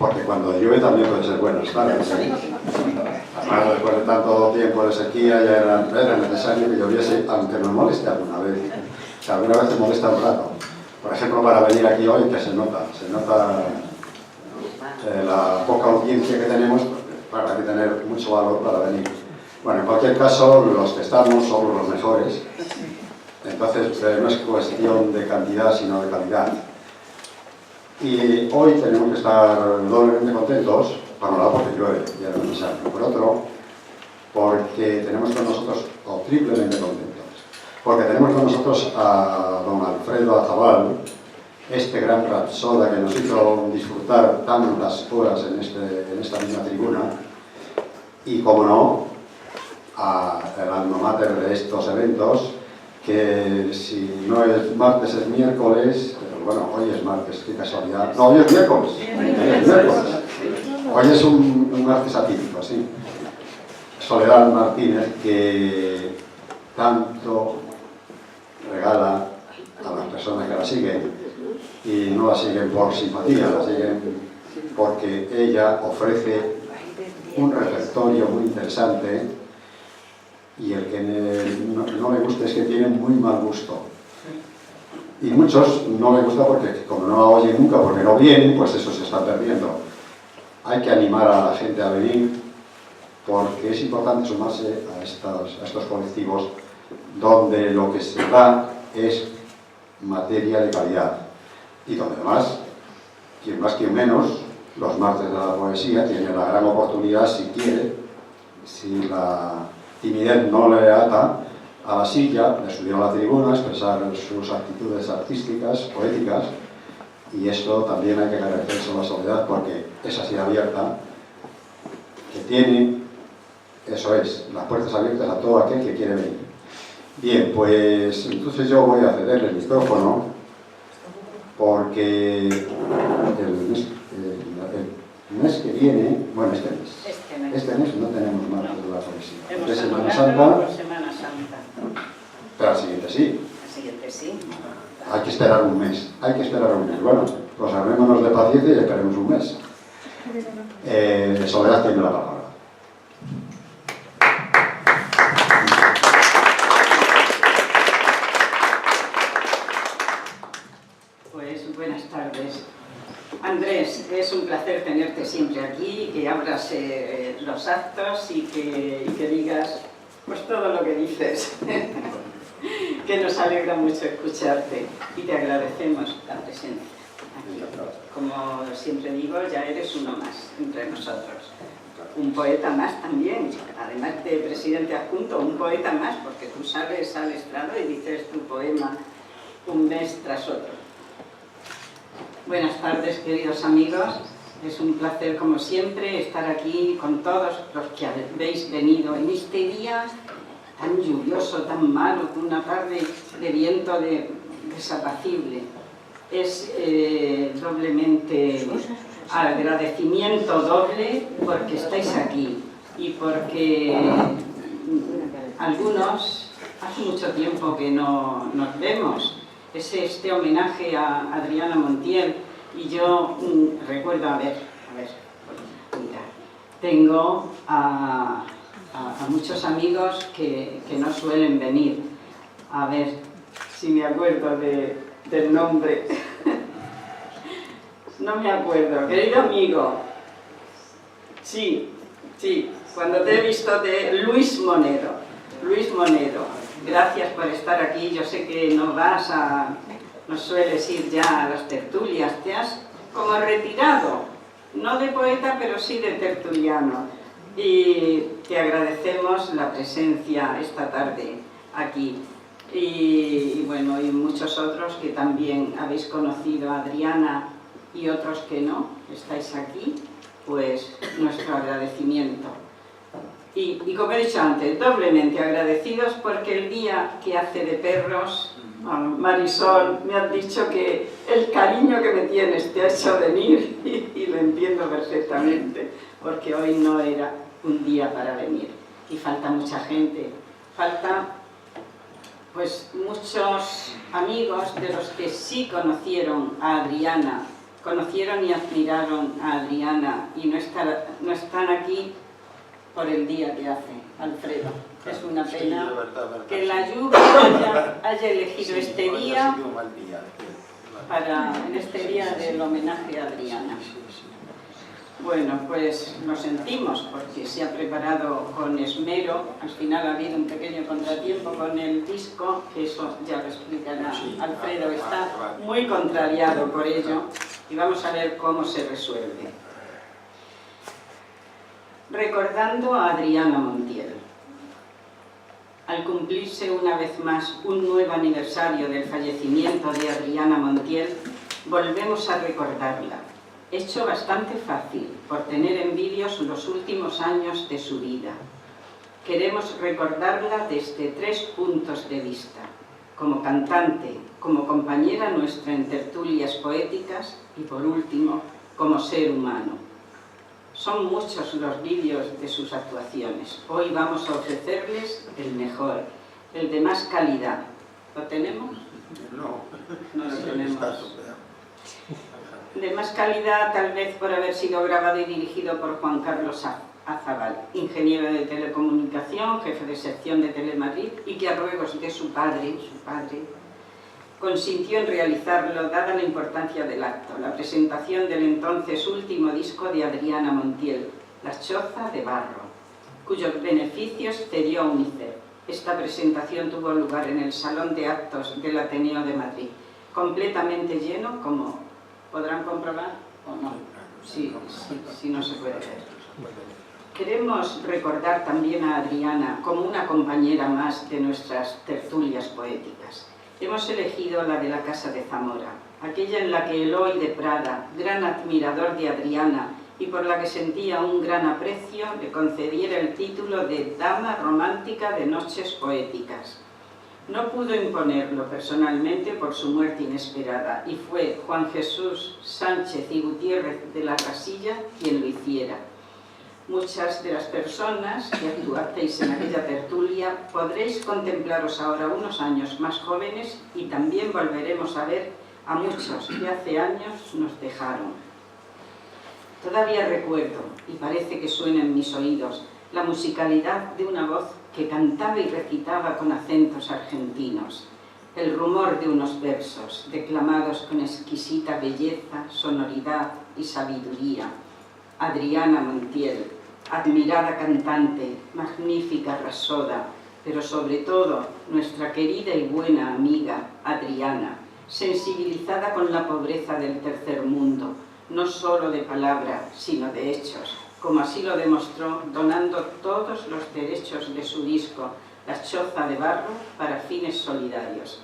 porque cuando llueve también puede ser bueno estar. Además, después de tanto tiempo de sequía, ya era necesario que lloviese, aunque nos moleste alguna vez. O sea, alguna vez te molesta un rato. Por ejemplo, para venir aquí hoy, que se nota la poca audiencia que tenemos, para que tener mucho valor para venir. Bueno, en cualquier caso, los que estamos somos los mejores. Entonces, no es cuestión de cantidad, sino de calidad. Y hoy tenemos que estar doblemente contentos, por un lado porque llueve, ya es necesario, por otro, porque tenemos con nosotros, o triplemente contentos, porque tenemos con nosotros a don Alfredo Azabal, este gran rapsoda que nos hizo disfrutar tantas horas en esta misma tribuna, y, como no, al alma mater de estos eventos, que si no es martes es miércoles, pero bueno, hoy es martes, qué casualidad. No, hoy es miércoles. Hoy es un martes atípico, sí. Soledad Martínez, que tanto regala a las personas que la siguen, y no la siguen por simpatía, la siguen porque ella ofrece un repertorio muy interesante. Y el que no le gusta es que tiene muy mal gusto. Y muchos no le gusta porque, como no la oyen nunca, porque no vienen, pues eso se está perdiendo. Hay que animar a la gente a venir, porque es importante sumarse a estos colectivos donde lo que se da es materia de calidad. Y donde además, quien más quien menos, los martes de la poesía tiene la gran oportunidad, si quiere, si la timidez no le ata a la silla, de subir a la tribuna, expresar sus actitudes artísticas, poéticas, y esto también hay que agradecerse a la Soledad, porque es así abierta, que tiene, eso es, las puertas abiertas a todo aquel que quiere venir. Bien, pues entonces yo voy a cederle el micrófono, porque el mes que viene, bueno, este mes no tenemos más de la poesía. De Semana Santa. Pero al siguiente sí. Al siguiente sí. Hay que esperar un mes. Bueno, pues armémonos de paciencia y esperemos un mes. Soledad tiene la palabra. Pues buenas tardes. Andrés, es un placer tenerte siempre aquí, que abras los actos y que digas pues todo lo que dices, que nos alegra mucho escucharte y te agradecemos la presencia aquí. Como siempre digo, ya eres uno más entre nosotros, un poeta más también, además de presidente adjunto, un poeta más, porque tú sales al estrado y dices tu poema un mes tras otro. Buenas tardes, queridos amigos. Es un placer, como siempre, estar aquí con todos los que habéis venido en este día tan lluvioso, tan malo, con una tarde de viento desapacible. Es doblemente agradecimiento doble porque estáis aquí y porque algunos hace mucho tiempo que no nos vemos. Es este homenaje a Adriana Montiel y yo recuerdo, a ver, mira, tengo a muchos amigos que no suelen venir. A ver si me acuerdo del nombre. No me acuerdo. Querido amigo, sí, cuando te he visto de Luis Monero, gracias por estar aquí. Yo sé que no sueles ir ya a las tertulias, te has como retirado, no de poeta, pero sí de tertuliano. Y te agradecemos la presencia esta tarde aquí. Y bueno, y muchos otros que también habéis conocido a Adriana y otros que no, estáis aquí, pues nuestro agradecimiento. Y como he dicho antes, doblemente agradecidos porque el día que hace de perros, Marisol, me has dicho que el cariño que me tienes te ha hecho venir y lo entiendo perfectamente, porque hoy no era un día para venir y falta mucha gente, falta pues muchos amigos de los que sí conocieron a Adriana conocieron y admiraron a Adriana y no están aquí por el día que hace, Alfredo. Es una pena que la lluvia haya elegido este día en este día del homenaje a Adriana. Bueno, pues lo sentimos porque se ha preparado con esmero. Al final ha habido un pequeño contratiempo con el disco, que eso ya lo explicará Alfredo. Está muy contrariado por ello y vamos a ver cómo se resuelve. Recordando a Adriana Montiel. Al cumplirse una vez más un nuevo aniversario del fallecimiento de Adriana Montiel, volvemos a recordarla. Hecho bastante fácil, por tener en vídeos los últimos años de su vida. Queremos recordarla desde 3 puntos de vista. Como cantante, como compañera nuestra en tertulias poéticas y, por último, como ser humano. Son muchos los vídeos de sus actuaciones. Hoy vamos a ofrecerles el mejor, el de más calidad. ¿Lo tenemos? No lo tenemos. De más calidad, tal vez por haber sido grabado y dirigido por Juan Carlos Azabal, ingeniero de telecomunicación, jefe de sección de Telemadrid, y que a ruegos de su padre, consintió en realizarlo dada la importancia del acto, la presentación del entonces último disco de Adriana Montiel, La Choza de Barro, cuyos beneficios cedió a UNICEF. Esta presentación tuvo lugar en el Salón de Actos del Ateneo de Madrid, completamente lleno, como podrán comprobar o no, si no se puede ver. Queremos recordar también a Adriana como una compañera más de nuestras tertulias poéticas. Hemos elegido la de la Casa de Zamora, aquella en la que Eloy de Prada, gran admirador de Adriana y por la que sentía un gran aprecio, le concediera el título de Dama Romántica de Noches Poéticas. No pudo imponerlo personalmente por su muerte inesperada y fue Juan Jesús Sánchez y Gutiérrez de la Casilla quien lo hiciera. Muchas de las personas que actuasteis en aquella tertulia podréis contemplaros ahora unos años más jóvenes y también volveremos a ver a muchos que hace años nos dejaron. Todavía recuerdo, y parece que suena en mis oídos, la musicalidad de una voz que cantaba y recitaba con acentos argentinos, el rumor de unos versos declamados con exquisita belleza, sonoridad y sabiduría. Adriana Montiel, admirada cantante, magnífica rasoda, pero sobre todo nuestra querida y buena amiga Adriana, sensibilizada con la pobreza del tercer mundo, no solo de palabra, sino de hechos, como así lo demostró donando todos los derechos de su disco La Choza de Barro para fines solidarios.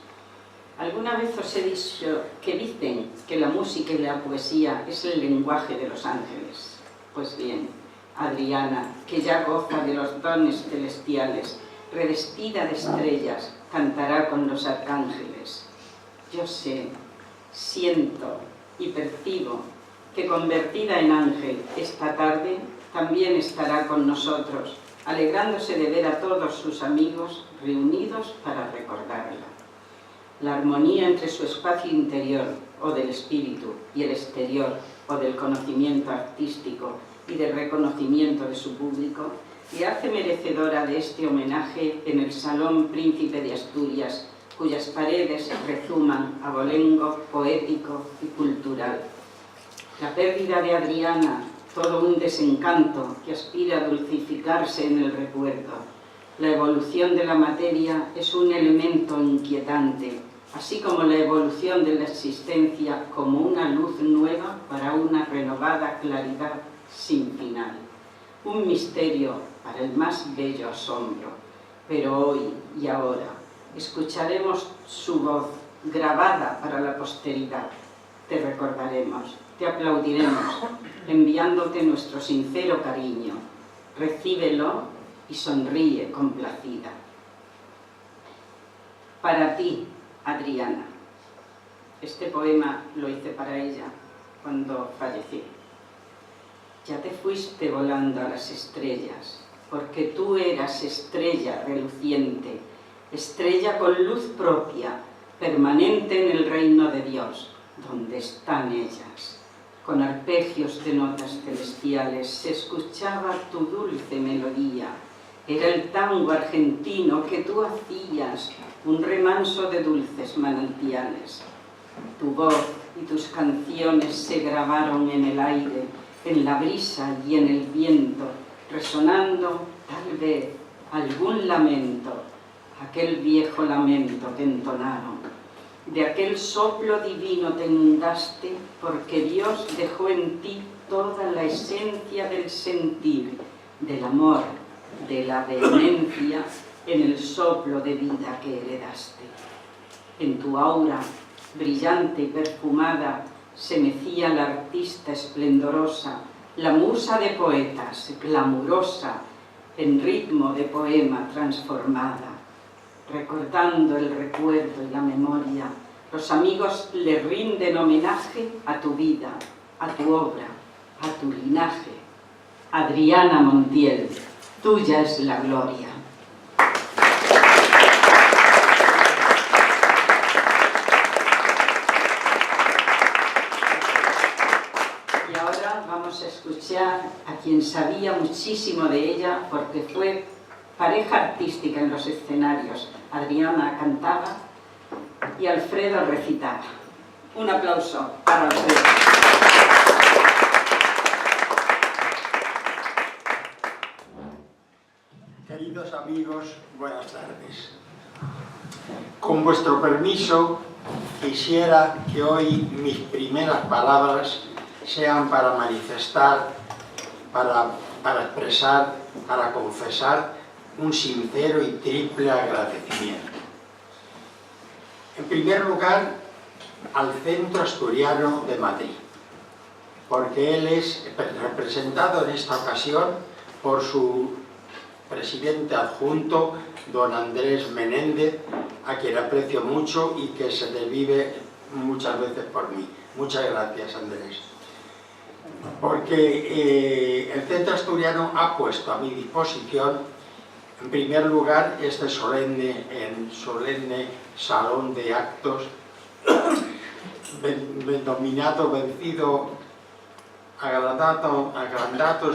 Alguna vez os he dicho que dicen que la música y la poesía es el lenguaje de los ángeles. Pues bien, Adriana, que ya goza de los dones celestiales, revestida de estrellas, cantará con los arcángeles. Yo sé, siento y percibo que convertida en ángel esta tarde también estará con nosotros, alegrándose de ver a todos sus amigos reunidos para recordarla. La armonía entre su espacio interior o del espíritu y el exterior o del conocimiento artístico y del reconocimiento de su público le hace merecedora de este homenaje en el Salón Príncipe de Asturias, cuyas paredes rezuman abolengo poético y cultural. La pérdida de Adriana, todo un desencanto que aspira a dulcificarse en el recuerdo. La evolución de la materia es un elemento inquietante, así como la evolución de la existencia como una luz nueva para una renovada claridad sin final. Un misterio para el más bello asombro, pero hoy y ahora escucharemos su voz grabada para la posteridad. Te recordaremos, te aplaudiremos, enviándote nuestro sincero cariño. Recíbelo y sonríe complacida. Para ti, Adriana. Este poema lo hice para ella cuando fallecí. Ya te fuiste volando a las estrellas, porque tú eras estrella reluciente, estrella con luz propia, permanente en el reino de Dios, donde están ellas. con arpegios de notas celestiales, se escuchaba tu dulce melodía. Era el tango argentino que tú hacías, un remanso de dulces manantiales. Tu voz y tus canciones se grabaron en el aire, en la brisa y en el viento, resonando, tal vez, algún lamento, aquel viejo lamento que entonaron. De aquel soplo divino te inundaste, porque Dios dejó en ti toda la esencia del sentir, del amor, de la vehemencia, en el soplo de vida que heredaste. En tu aura, brillante y perfumada, se mecía la artista esplendorosa, la musa de poetas, glamurosa, en ritmo de poema transformada. Recordando el recuerdo y la memoria, los amigos le rinden homenaje a tu vida, a tu obra, a tu linaje. Adriana Montiel, tuya es la gloria. Y ahora vamos a escuchar a quien sabía muchísimo de ella porque fue pareja artística en los escenarios. Adriana cantaba y Alfredo recitaba. Un aplauso para Alfredo. Queridos amigos, buenas tardes. Con vuestro permiso, quisiera que hoy mis primeras palabras sean para manifestar, para expresar, para confesar un sincero y triple agradecimiento. En primer lugar, al Centro Asturiano de Madrid, porque él es representado en esta ocasión por su presidente adjunto, don Andrés Menéndez, a quien aprecio mucho y que se desvive muchas veces por mí. Muchas gracias, Andrés. Porque el Centro Asturiano ha puesto a mi disposición, en primer lugar, este solemne salón de actos, denominado, vencido, agrandado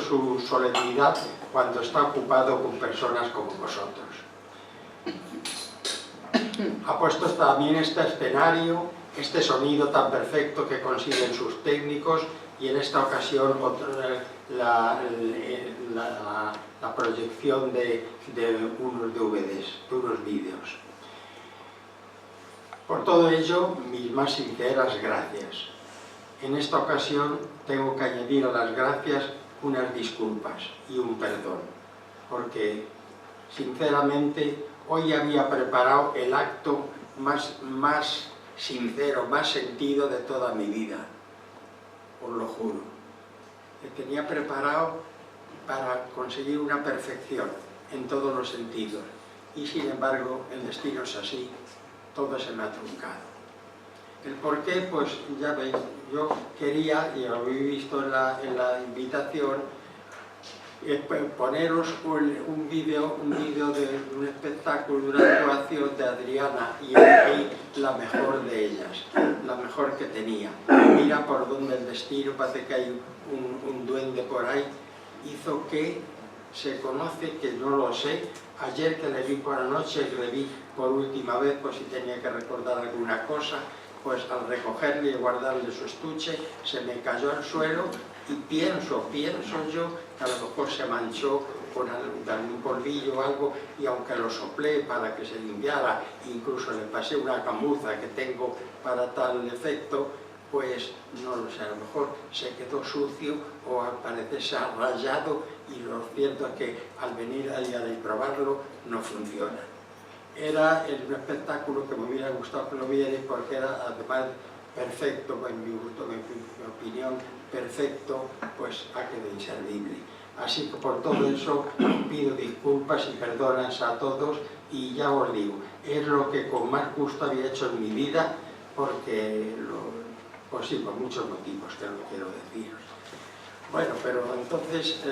su solemnidad cuando está ocupado con personas como vosotros. Ha puesto también este escenario, este sonido tan perfecto que consiguen sus técnicos, y en esta ocasión la proyección de unos DVDs, de unos vídeos. Por todo ello, mis más sinceras gracias. En esta ocasión tengo que añadir a las gracias unas disculpas y un perdón, porque sinceramente hoy había preparado el acto más sincero, más sentido de toda mi vida, os lo juro. Me tenía preparado para conseguir una perfección en todos los sentidos, y sin embargo el destino es así, todo se me ha truncado. El por qué, pues ya veis, yo quería, y lo habéis visto en la invitación, poneros un vídeo de un espectáculo, de una actuación de Adriana, y elegí la mejor de ellas, la mejor que tenía. Mira por dónde el destino, parece que hay un duende por ahí, hizo que se conoce, que no lo sé, ayer que le vi por la noche, le vi por última vez, pues si tenía que recordar alguna cosa, pues al recogerle y guardarle su estuche, se me cayó al suelo y pienso yo que a lo mejor se manchó con algún polvillo o algo, y aunque lo soplé para que se limpiara, incluso le pasé una camuza que tengo para tal efecto, pues no lo sé, a lo mejor se quedó sucio o al parecer se ha rayado, y lo cierto es que al venir allá y probarlo no funciona. Era un espectáculo que me hubiera gustado que lo vierais, porque era además perfecto, en mi gusto, en mi opinión, perfecto, pues ha quedado inservible. Así que por todo eso pido disculpas y perdonas a todos, y ya os digo, es lo que con más gusto había hecho en mi vida, porque, pues sí, por muchos motivos que no quiero deciros. Bueno, pero entonces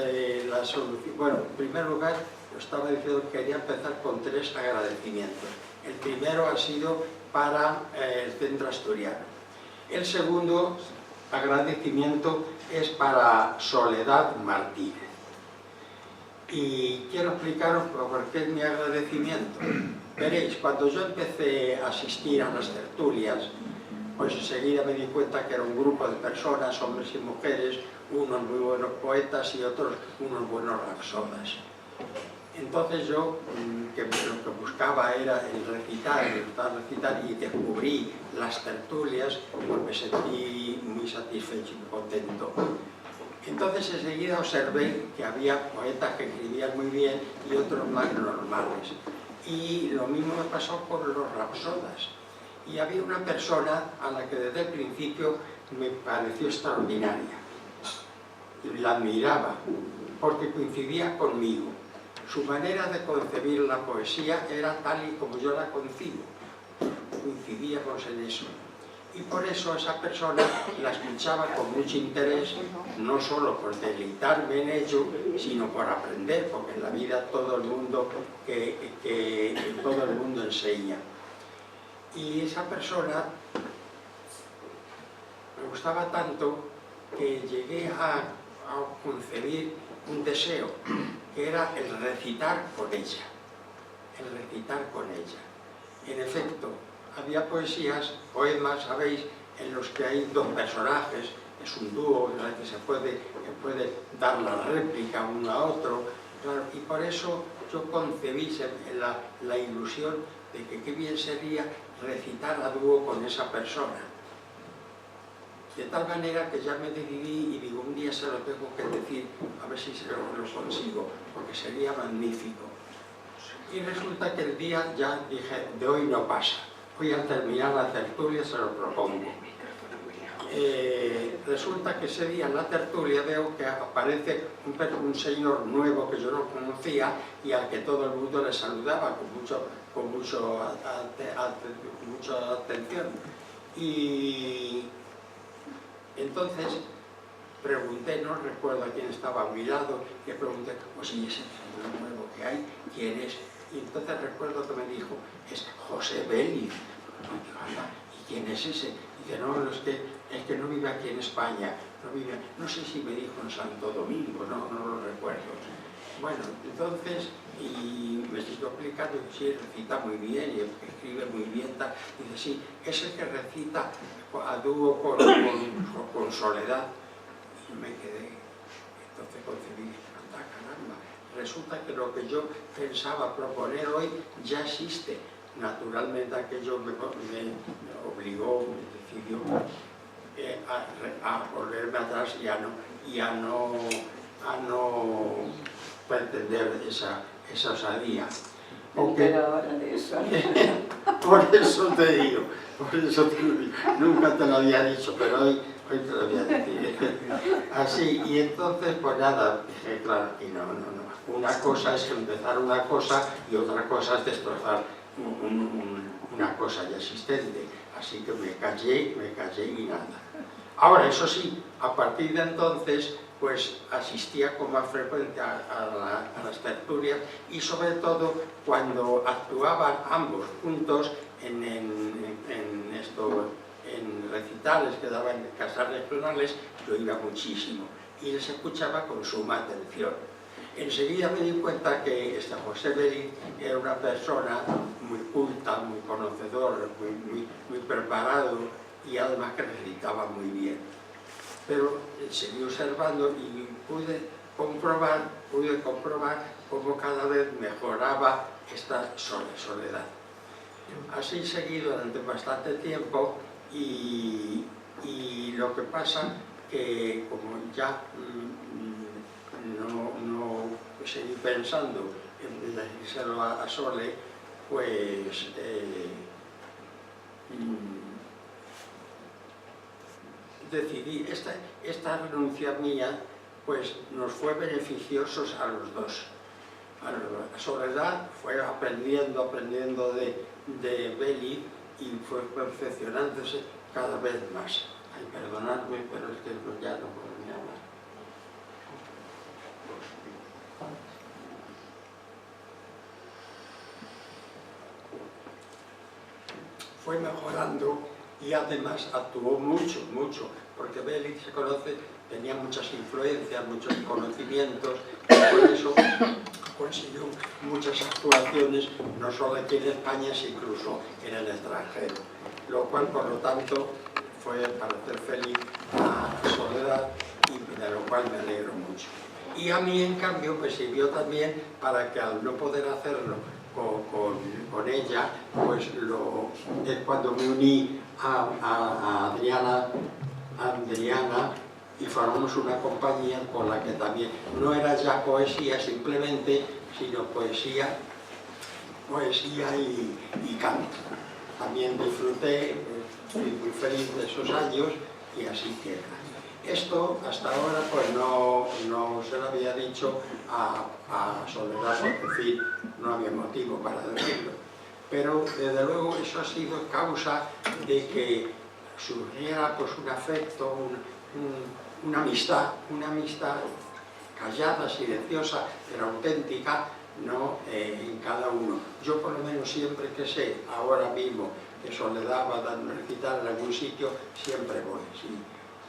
la solución, bueno, en primer lugar, estaba diciendo que quería empezar con 3 agradecimientos. El primero ha sido para el Centro Asturiano. El segundo agradecimiento es para Soledad Martínez. Y quiero explicaros por qué es mi agradecimiento. Veréis, cuando yo empecé a asistir a las tertulias, pues enseguida me di cuenta que era un grupo de personas, hombres y mujeres, unos muy buenos poetas y otros unos buenos rapsodas. Entonces yo lo que buscaba era el recitar y descubrí las tertulias, pues me sentí muy satisfecho y contento. Entonces enseguida observé que había poetas que escribían muy bien y otros más normales. Y lo mismo me pasó con los rapsodas. Y había una persona a la que desde el principio me pareció extraordinaria. La admiraba porque coincidía conmigo. Su manera de concebir la poesía era tal y como yo la concibo. Coincidíamos en eso. Y por eso esa persona la escuchaba con mucho interés, no solo por deleitarme en ello, sino por aprender, porque en la vida todo el mundo enseña. Y esa persona me gustaba tanto que llegué a concebir un deseo, que era el recitar con ella. El recitar con ella. En efecto, había poesías, poemas, sabéis, en los que hay dos personajes, es un dúo en el que se puede dar la réplica uno a otro, claro, y por eso yo concebí la ilusión de que qué bien sería recitar a dúo con esa persona. De tal manera que ya me decidí y digo, un día se lo tengo que decir, a ver si lo consigo, porque sería magnífico. Y resulta que el día ya dije, de hoy no pasa. Hoy al terminar la tertulia se lo propongo. Resulta que ese día en la tertulia veo que aparece un señor nuevo que yo no conocía y al que todo el mundo le saludaba con mucha atención. Y entonces pregunté, no recuerdo a quién estaba a mi lado, y pregunté, pues ¿y ese señor nuevo que hay? ¿Quién es? Y entonces recuerdo que me dijo, es José Vélez. ¿Y quién es ese? Dice, no, es que no vive aquí en España, no sé si me dijo en Santo Domingo, no lo recuerdo. Bueno, entonces, y me siguió explicando que sí, recita muy bien y escribe muy bien, tal. Dice, sí, es el que recita a dúo con Soledad. Y me quedé, entonces concebí, anda, caramba, resulta que lo que yo pensaba proponer hoy ya existe. Naturalmente aquello me obligó, me decidió a volverme atrás y a no pretender esa osadía. Pero ahora de eso. Por eso te digo, nunca te lo había dicho, pero hoy te lo voy a decir. Así, y entonces pues nada, dije, claro, y no. Una cosa es empezar una cosa y otra cosa es destrozar una cosa ya existente. Así que me callé y nada. Ahora, eso sí, a partir de entonces, pues asistía con más frecuencia a las tertulias y sobre todo cuando actuaban ambos juntos en recitales que daban en casas regionales, yo iba muchísimo y les escuchaba con suma atención. Enseguida me di cuenta que José Vélez era una persona muy culta, muy conocedor, muy preparado y además que recitaba muy bien. Pero seguí observando y pude comprobar cómo cada vez mejoraba esta soledad. Así seguí durante bastante tiempo y lo que pasa que como ya no seguí pensando en decírselo a Sole, pues decidí, esta renuncia mía pues nos fue beneficiosos a los dos. A Soledad fue aprendiendo de Vélez y fue perfeccionándose cada vez más. Ay, perdonadme, pero es que ya no puedo ni hablar. Fue mejorando y además actuó mucho, porque Bélix se conoce, tenía muchas influencias, muchos conocimientos, por eso consiguió muchas actuaciones, no solo aquí en España, sino incluso en el extranjero, lo cual, por lo tanto, fue para hacer feliz a Soledad, y de lo cual me alegro mucho. Y a mí, en cambio, me sirvió también para que, al no poder hacerlo con ella, pues es cuando me uní a Adriana, y formamos una compañía con la que también no era ya poesía simplemente, sino poesía y canto. También disfruté, fui muy feliz de esos años, y así queda. Esto hasta ahora pues no se lo había dicho a Soledad, porque en fin, no había motivo para decirlo. Pero desde luego eso ha sido causa de que surgiera pues un afecto, una amistad callada, silenciosa, pero auténtica, ¿no? En cada uno. Yo por lo menos siempre que sé, ahora mismo, que Soledad va a dar un recital en algún sitio, siempre voy, ¿sí?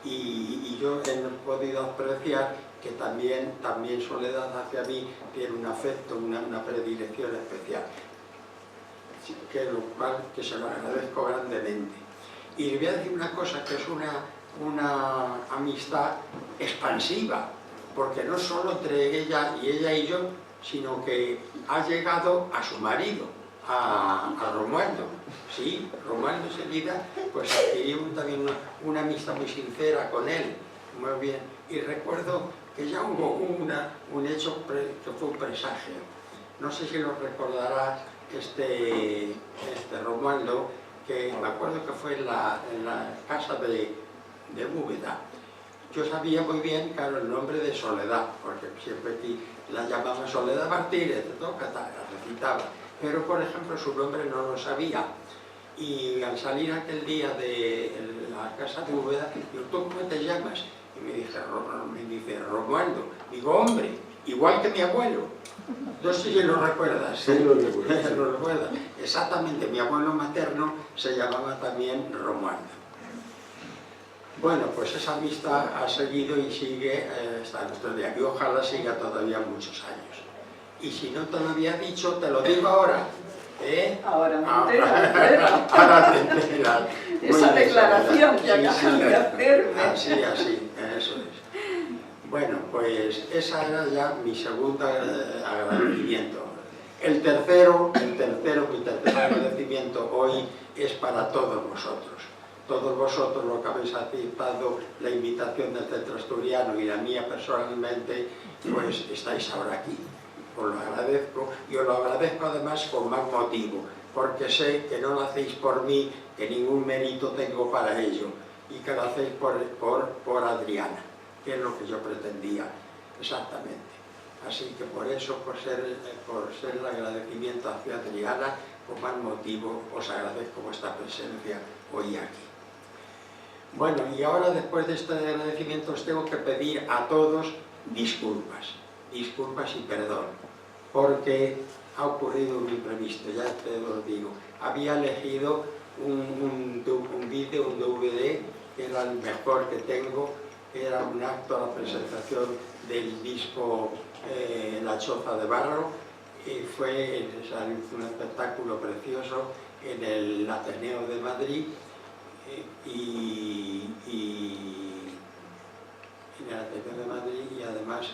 Y yo he podido apreciar que también Soledad hacia mí tiene un afecto, una predilección especial, lo cual que se lo agradezco grandemente. Y le voy a decir una cosa, que es una amistad expansiva, porque no solo entre ella y yo, sino que ha llegado a su marido, a Romualdo. Sí, Romualdo enseguida pues adquirió también una amistad muy sincera con él, muy bien. Y recuerdo que ya hubo un hecho que fue un presagio. No sé si lo recordarás, Romualdo, que me acuerdo que fue en la casa de Úbeda. Yo sabía muy bien, claro, el nombre de Soledad, porque siempre aquí la llamaban Soledad Martínez, la recitaba. Pero, por ejemplo, su nombre no lo sabía. Y al salir aquel día de la casa de Úbeda, digo, ¿tú cómo te llamas? Y me dice, Romualdo. Digo, hombre, igual que mi abuelo. No sé si lo recuerdas. Sí, lo recuerdo. Lo recuerdas. Exactamente, mi abuelo materno se llamaba también Romualdo. Bueno, pues esa amistad ha seguido y sigue hasta nuestro día, y ojalá siga todavía muchos años. Y si no te lo había dicho, te lo digo ahora. Ahora me enteras. Ahora te enteras. Esa declaración que acabas de hacerme. Así, eso es. Bueno, pues esa era ya mi segundo agradecimiento. Mi tercer agradecimiento hoy es para todos vosotros. Todos vosotros lo que habéis aceptado la invitación del Centro Asturiano y la mía personalmente, pues estáis ahora aquí. Os lo agradezco, y os lo agradezco además con más motivo, porque sé que no lo hacéis por mí, que ningún mérito tengo para ello, y que lo hacéis por Adriana, que es lo que yo pretendía exactamente. Así que por eso, por ser el agradecimiento hacia Adriana, con más motivo os agradezco vuestra presencia hoy aquí. Bueno, y ahora, después de este agradecimiento, os tengo que pedir a todos disculpas y perdón, porque ha ocurrido un imprevisto, ya te lo digo. Había elegido un vídeo, un DVD, que era el mejor que tengo, era un acto a la presentación del disco La Choza de Barro, y fue un espectáculo precioso en el Ateneo de Madrid, y además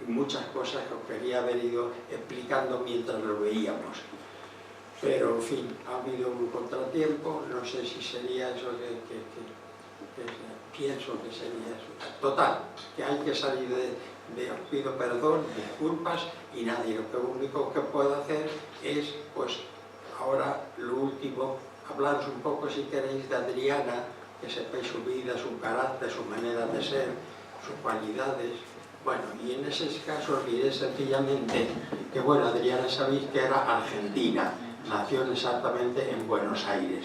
muchas cosas que os quería haber ido explicando mientras lo veíamos. Pero en fin, ha habido un contratiempo, no sé si sería eso pienso que sería eso. Total, que hay que salir os pido perdón, disculpas y nada, y lo único que puedo hacer es, pues ahora lo último, hablaros un poco, si queréis, de Adriana, que sepáis su vida, su carácter, su manera de ser, sus cualidades. Bueno, y en ese caso os diré sencillamente que, bueno, Adriana sabéis que era argentina, nació exactamente en Buenos Aires,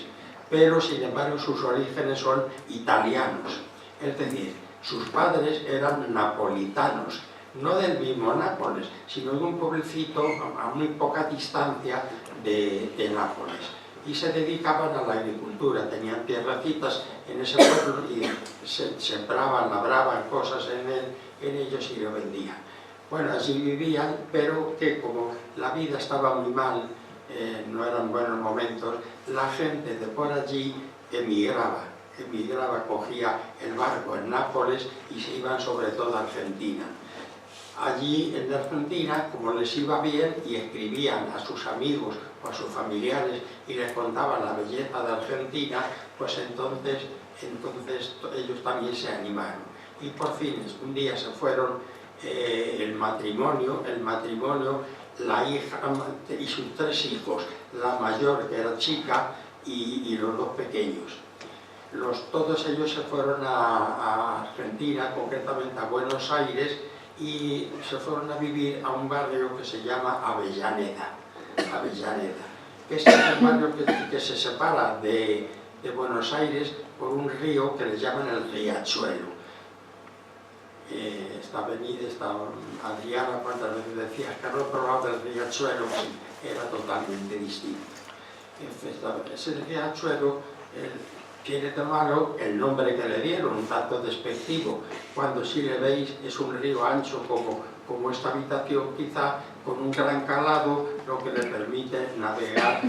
pero sin embargo sus orígenes son italianos, es decir, sus padres eran napolitanos, no del mismo Nápoles, sino de un pueblecito a muy poca distancia de Nápoles. y se dedicaban a la agricultura, tenían tierracitas en ese pueblo y se sembraban, labraban cosas en ellos y lo vendían. Bueno, allí vivían, pero que como la vida estaba muy mal, no eran buenos momentos, la gente de por allí emigraba, cogía el barco en Nápoles y se iban sobre todo a Argentina. Allí en Argentina, como les iba bien y escribían a sus amigos o a sus familiares y les contaban la belleza de Argentina, pues entonces ellos también se animaron. Y por fin, un día se fueron el matrimonio, la hija y sus 3 hijos, la mayor que era chica y los 2 pequeños. Todos ellos se fueron a Argentina, concretamente a Buenos Aires, y se fueron a vivir a un barrio que se llama Avellaneda, que es un barrio que se separa de Buenos Aires por un río que le llaman el Riachuelo. Esta avenida, Adriana, cuántas veces decía que al otro lado del Riachuelo era totalmente distinto. Ese Riachuelo tiene de malo el nombre que le dieron, un tanto despectivo, cuando si le veis es un río ancho como esta habitación, quizá con un gran calado, lo que le permite navegar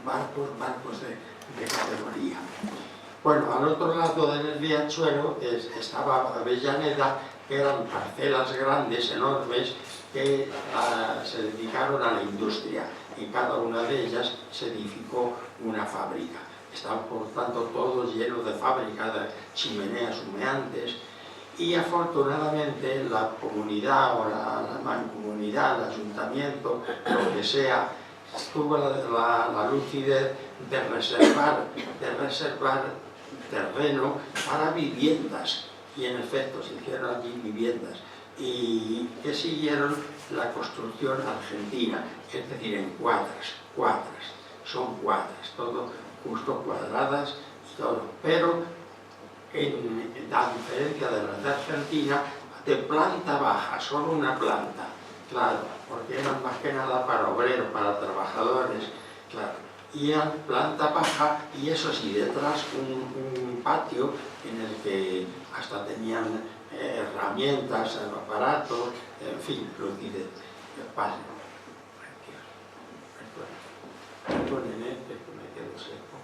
barcos de categoría. Bueno, al otro lado del riachuelo estaba Avellaneda, que eran parcelas grandes, enormes, que se dedicaron a la industria. En cada una de ellas se edificó una fábrica. Estaban, por tanto, todos llenos de fábricas, de chimeneas humeantes, y afortunadamente la comunidad o la mancomunidad, el ayuntamiento, lo que sea, tuvo la lucidez de reservar terreno para viviendas, y en efecto se hicieron allí viviendas y que siguieron la construcción argentina, es decir, en cuadras, son cuadras, todo justo cuadradas y todo, pero a diferencia de las de Argentina, de planta baja, solo una planta, claro, porque eran más que nada para obreros, para trabajadores, claro, y eran planta baja, y eso sí, detrás un patio en el que hasta tenían herramientas, aparatos, en fin, lucidez. Perdonen, que me quedo seco.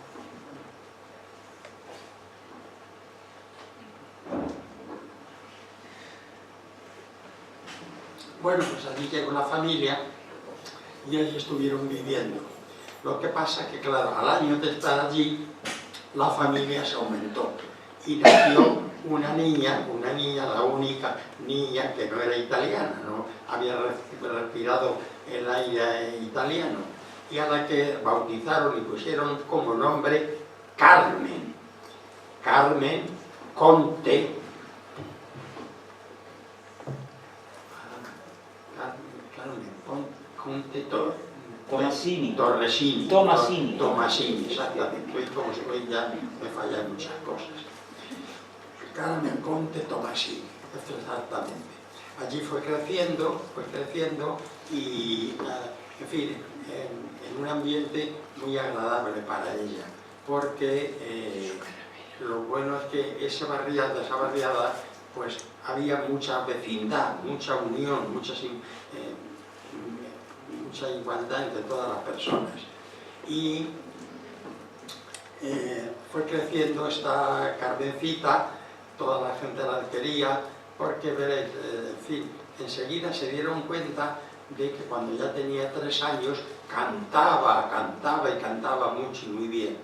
Bueno, pues allí llegó la familia y allí estuvieron viviendo. Lo que pasa es que, claro, al año de estar allí, la familia se aumentó y nació una niña, la única niña que no era italiana, no había respirado el aire italiano, y a la que bautizaron y pusieron como nombre Carmen Conte. Conte Tomasini, exactamente. Hoy ya me fallan muchas cosas. Carmen Conte Tomasini, exactamente. Allí fue creciendo y, en fin, en un ambiente muy agradable para ella, porque lo bueno es que esa barriada, pues había mucha vecindad, mucha unión, mucha igualdad entre todas las personas. Y fue creciendo esta Carmencita, toda la gente la quería, porque, veréis, en fin, enseguida se dieron cuenta de que cuando ya tenía 3 años cantaba mucho y muy bien.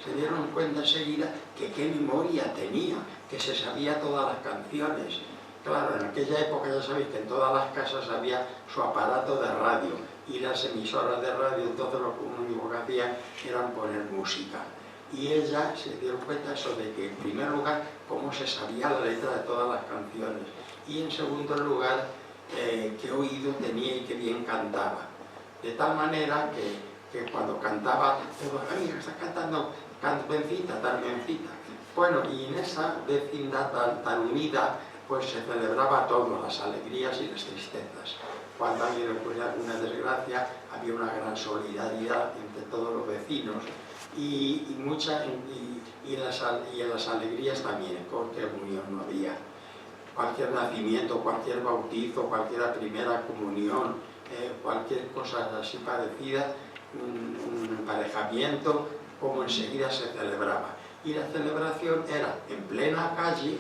Se dieron cuenta enseguida que qué memoria tenía, que se sabía todas las canciones. Claro, en aquella época ya sabéis que en todas las casas había su aparato de radio y las emisoras de radio, entonces lo único que hacían era poner música. Y ella se dio cuenta eso de que, en primer lugar, cómo se sabía la letra de todas las canciones, y en segundo lugar, qué oído tenía y qué bien cantaba. De tal manera que cuando cantaba, ¡ay, está cantando Carmencita! Bueno, y en esa vecindad tan unida, pues se celebraba todo, las alegrías y las tristezas. cuando alguien ocurría alguna desgracia, había una gran solidaridad entre todos los vecinos y en las alegrías también, cualquier unión no había. Cualquier nacimiento, cualquier bautizo, cualquier primera comunión, cualquier cosa así parecida, un emparejamiento, como enseguida se celebraba. Y la celebración era en plena calle,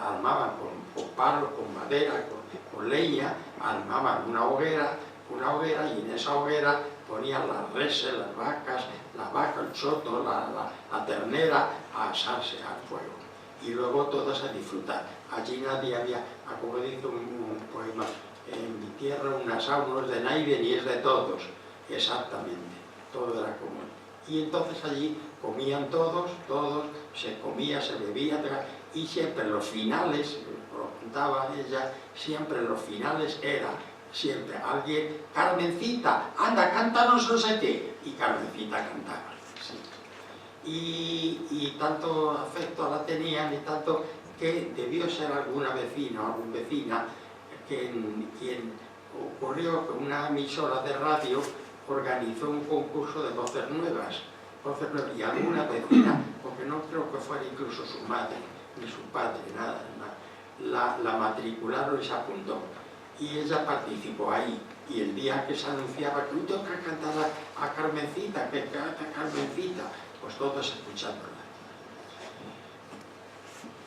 armaban con palos, con madera, con leña, armaban una hoguera y en esa hoguera ponían las reses, las vacas, la vaca, el choto, la ternera a asarse al fuego. Y luego todos a disfrutar. Allí nadie había, como dice un poema, en mi tierra un asado no es de nadie ni es de todos. Exactamente, todo era común. Y entonces allí comían todos, se comía, se bebía, y siempre en los finales, lo contaba ella, siempre en los finales era siempre alguien, Carmencita, anda, cántanos no sé qué, y Carmencita cantaba. Sí. Y tanto afecto la tenían y tanto que debió ser alguna vecina o alguna vecina quien ocurrió que una emisora de radio organizó un concurso de voces nuevas y alguna vecina, porque no creo que fuera incluso su madre ni su padre, nada, la matricularon y se apuntó y ella participó ahí. Y el día que se anunciaba que toca cantar a Carmencita, que canta Carmencita, pues todos escuchándola.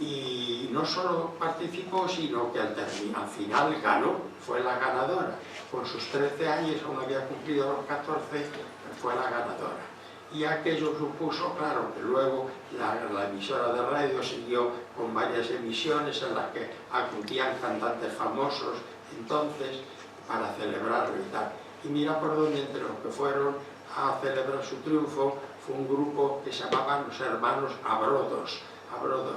Y no solo participó, sino que al final ganó, fue la ganadora. Con sus 13 años, aún había cumplido los 14, fue la ganadora. Y aquello supuso, claro, que luego la emisora de radio siguió con varias emisiones en las que acudían cantantes famosos entonces para celebrarlo y tal. Y mira por dónde entre los que fueron a celebrar su triunfo fue un grupo que se llamaban los hermanos Abrodos,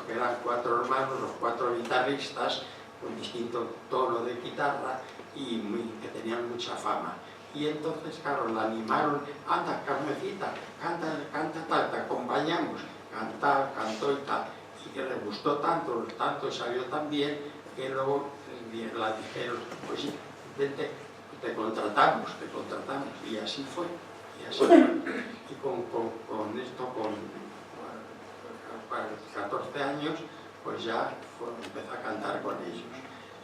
que eran 4 hermanos, los 4 guitarristas, con distinto tono de guitarra y que tenían mucha fama. Y entonces, claro, la animaron, anda, Carmencita, canta tal, te acompañamos, cantó y tal. Y que le gustó tanto salió tan bien, que luego la dijeron, pues sí, vente, te contratamos, y así fue. Y con esto, con 14 años, pues ya empezó a cantar con ellos.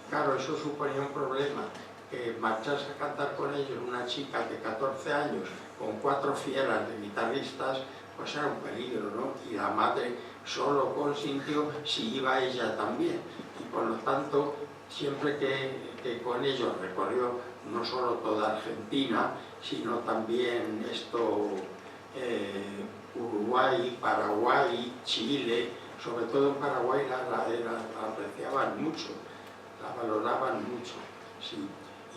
Claro, eso suponía un problema, que marcharse a cantar con ellos una chica de 14 años con 4 fieras de guitarristas, pues era un peligro, ¿no? Y la madre solo consintió si iba ella también. Y por lo tanto, siempre que con ellos recorrió no solo toda Argentina, sino también Uruguay, Paraguay, Chile, sobre todo en Paraguay la apreciaban mucho, la valoraban mucho, sí.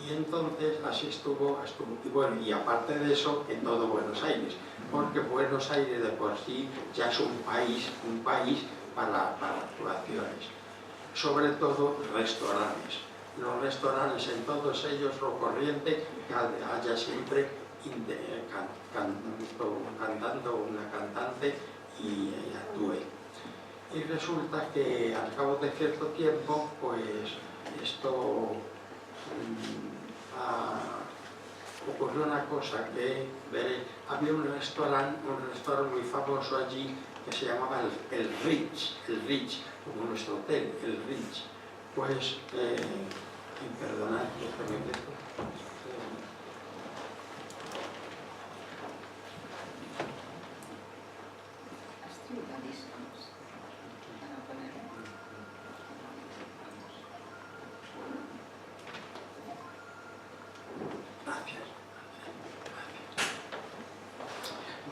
Y entonces así estuvo, y bueno, y aparte de eso, en todo Buenos Aires, porque Buenos Aires de por sí ya es un país para actuaciones. Sobre todo restaurantes. Los restaurantes, en todos ellos lo corriente que haya siempre cantando una cantante y actúe. Y resulta que al cabo de cierto tiempo, pues esto ocurrió una cosa que había un restaurante muy famoso allí que se llamaba el Ritz, como nuestro hotel, el Ritz. Pues, perdonad, déjame ver.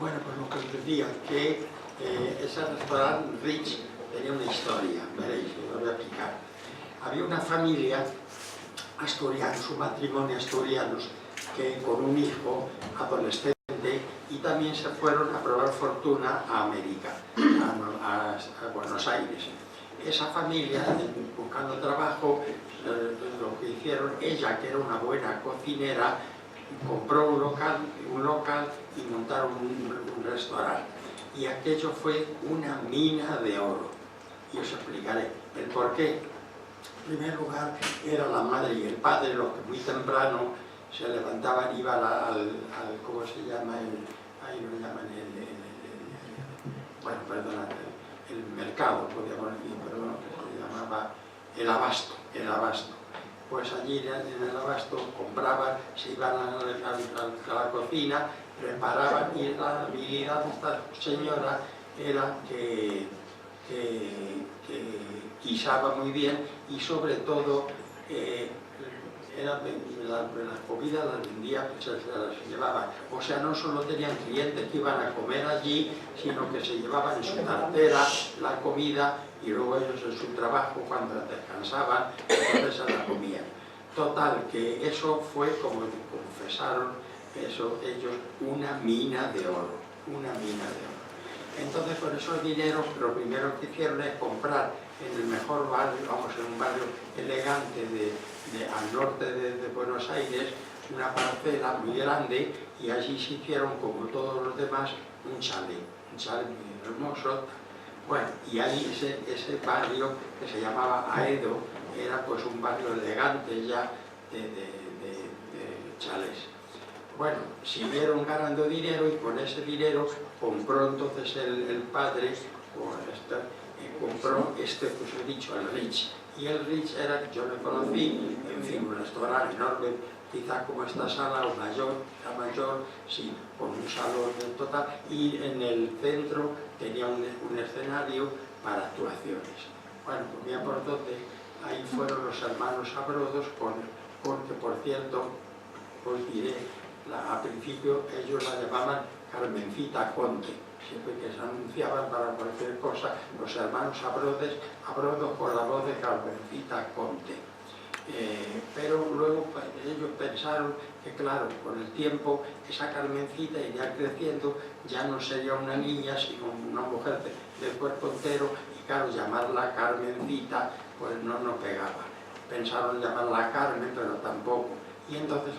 Bueno, pues lo que os decía, que ese restaurante Rich tenía una historia, veréis, os lo voy a explicar. Había una familia asturiana, un matrimonio asturianos, que con un hijo adolescente, y también se fueron a probar fortuna a América, a Buenos Aires. Esa familia, buscando trabajo, lo que hicieron, ella que era una buena cocinera, compró un local y montaron un restaurante. Y aquello fue una mina de oro. Y os explicaré el porqué. En primer lugar era la madre y el padre los que muy temprano se levantaban, iban ¿cómo se llama? Ahí lo llaman bueno, perdona, el mercado, podríamos decir, perdón, que se llamaba el abasto. Pues allí en el abasto compraban, se iban a la cocina, preparaban, y la habilidad de esta señora era que guisaba muy bien y sobre todo las comidas las vendía, se las llevaban. O sea, no solo tenían clientes que iban a comer allí, sino que se llevaban en su cartera la comida y luego ellos en su trabajo, cuando descansaban, entonces se la comían. Total, que eso fue, como confesaron ellos, una mina de oro, una mina de oro. Entonces, con esos dineros, lo primero que hicieron es comprar en el mejor barrio, vamos, en un barrio elegante al norte de Buenos Aires, una parcela muy grande, y allí se hicieron, como todos los demás, un chalet muy hermoso. Bueno, y ahí ese barrio, que se llamaba Aedo, era pues un barrio elegante ya de chalés. Bueno, siguieron ganando dinero y con ese dinero compró entonces el padre, compró que os he dicho, el Ritz. Y el Ritz era, yo lo conocí, en fin, un restaurante enorme, quizá como esta sala o mayor, sí, con un salón en total, y en el centro tenía un escenario para actuaciones. Bueno, comía por donde, ahí fueron los hermanos Sabrodos, porque por cierto, os diré, al principio ellos la llamaban Carmencita Conte, siempre que se anunciaban para cualquier cosa, los hermanos Sabrodos por la voz de Carmencita Conte. Pero luego ellos pensaron que, claro, con el tiempo esa Carmencita iría creciendo, ya no sería una niña, sino una mujer de cuerpo entero, y claro, llamarla Carmencita pues no pegaba. Pensaron llamarla Carmen, pero tampoco. Y entonces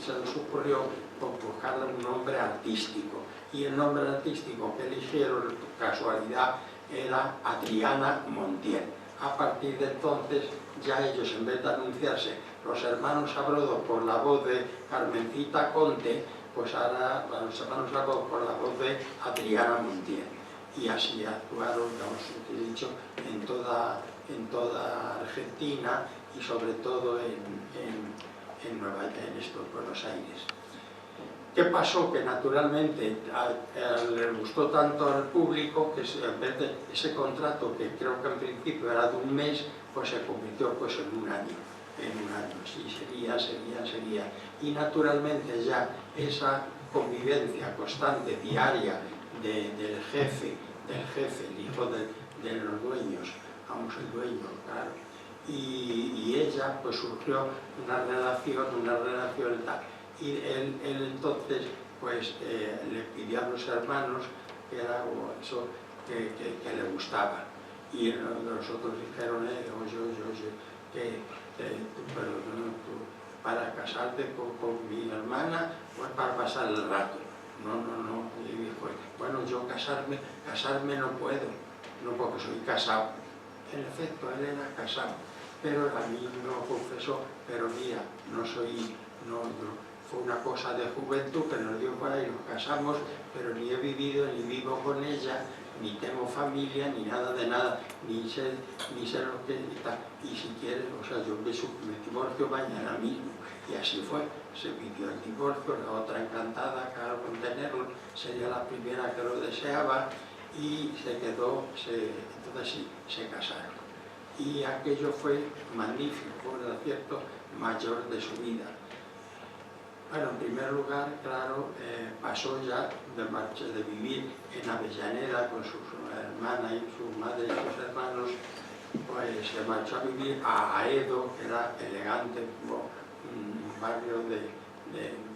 se les ocurrió buscarle un nombre artístico. Y el nombre artístico que eligieron, por casualidad, era Adriana Montiel. A partir de entonces, ya ellos, en vez de anunciarse los hermanos Sabrodo por la voz de Carmencita Conte, pues ahora los hermanos Sabrodo por la voz de Adriana Montiel. Y así actuaron, como os he dicho, en toda Argentina y sobre todo en Buenos Aires. ¿Qué pasó? Que naturalmente le gustó tanto al público que en vez de ese contrato, que creo que en principio era de un mes, pues se convirtió pues en un año. Sí, seguía. Y naturalmente ya esa convivencia constante, diaria, del jefe, el hijo de los dueños, vamos, el dueño, claro, y ella, pues surgió una relación tal. Y él entonces pues le pidió a los hermanos que era eso que le gustaba, y los otros dijeron oye, pero tú, para casarte con mi hermana, pues para pasar el rato. No, y dijo, bueno, yo casarme no puedo, no, porque soy casado. En efecto, él era casado, pero a mí no confesó, pero mira, no fue una cosa de juventud que nos dio por ahí, nos casamos, pero ni he vivido, ni vivo con ella, ni tengo familia, ni nada de nada, ni sé lo que está. Y si quieres, o sea, yo me divorcio mañana mismo. Y así fue, se pidió el divorcio, la otra encantada, claro, con tenerlo, sería la primera que lo deseaba, y se quedó, entonces sí, se casaron. Y aquello fue magnífico, fue el acierto mayor de su vida. Bueno, en primer lugar, claro, pasó ya de vivir en Avellaneda con su hermana y su madre y sus hermanos, pues se marchó a vivir a Aedo, que era elegante, un barrio bien elegante.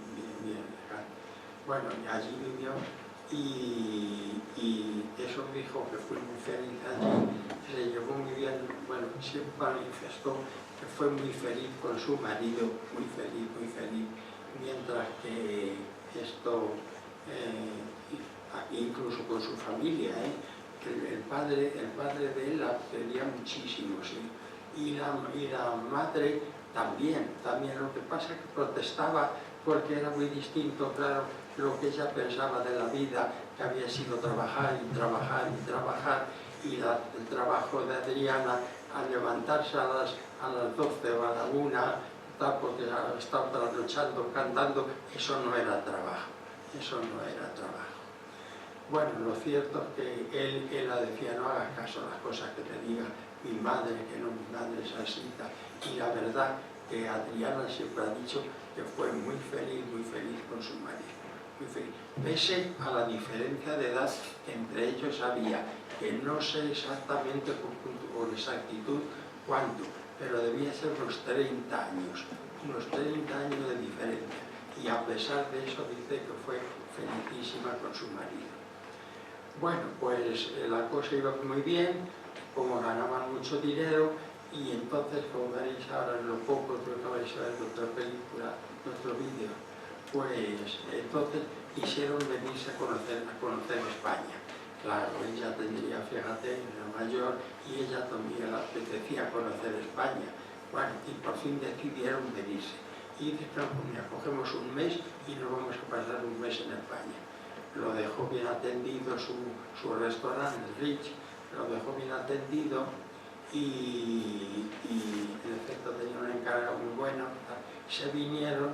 Bueno, y allí vivió, y eso dijo que fue muy feliz allí, se llevó muy bien, bueno, siempre manifestó que fue muy feliz con su marido, muy feliz, mientras que esto, incluso con su familia, el padre de él la quería muchísimo, sí, y la madre también. Lo que pasa es que protestaba porque era muy distinto, claro, lo que ella pensaba de la vida, que había sido trabajar y trabajar y trabajar, y el trabajo de Adriana al levantarse a las 12 o a la 1, porque estaba trasnochando, cantando, eso no era trabajo, eso no era trabajo. Bueno, lo cierto es que él la decía, no hagas caso a las cosas que te diga mi madre, que no, mi madre es así, y la verdad que Adriana siempre ha dicho que fue muy feliz con su marido, muy feliz. Pese a la diferencia de edad que entre ellos había, que no sé exactamente con exactitud cuánto, pero debía ser unos 30 años de diferencia, y a pesar de eso dice que fue felicísima con su marido. Bueno, pues la cosa iba muy bien, como ganaban mucho dinero, y entonces, como veréis ahora en lo poco que vais a ver nuestra película, nuestro vídeo, pues entonces quisieron venirse a conocer España. Claro, ella tendría, fíjate, era mayor, y ella también le apetecía conocer España. Bueno, y por fin decidieron venirse. Y dijeron, pues mira, cogemos un mes y nos vamos a pasar un mes en España. Lo dejó bien atendido su restaurante, Rich, lo dejó bien atendido, y en efecto tenía una encarga muy buena. Se vinieron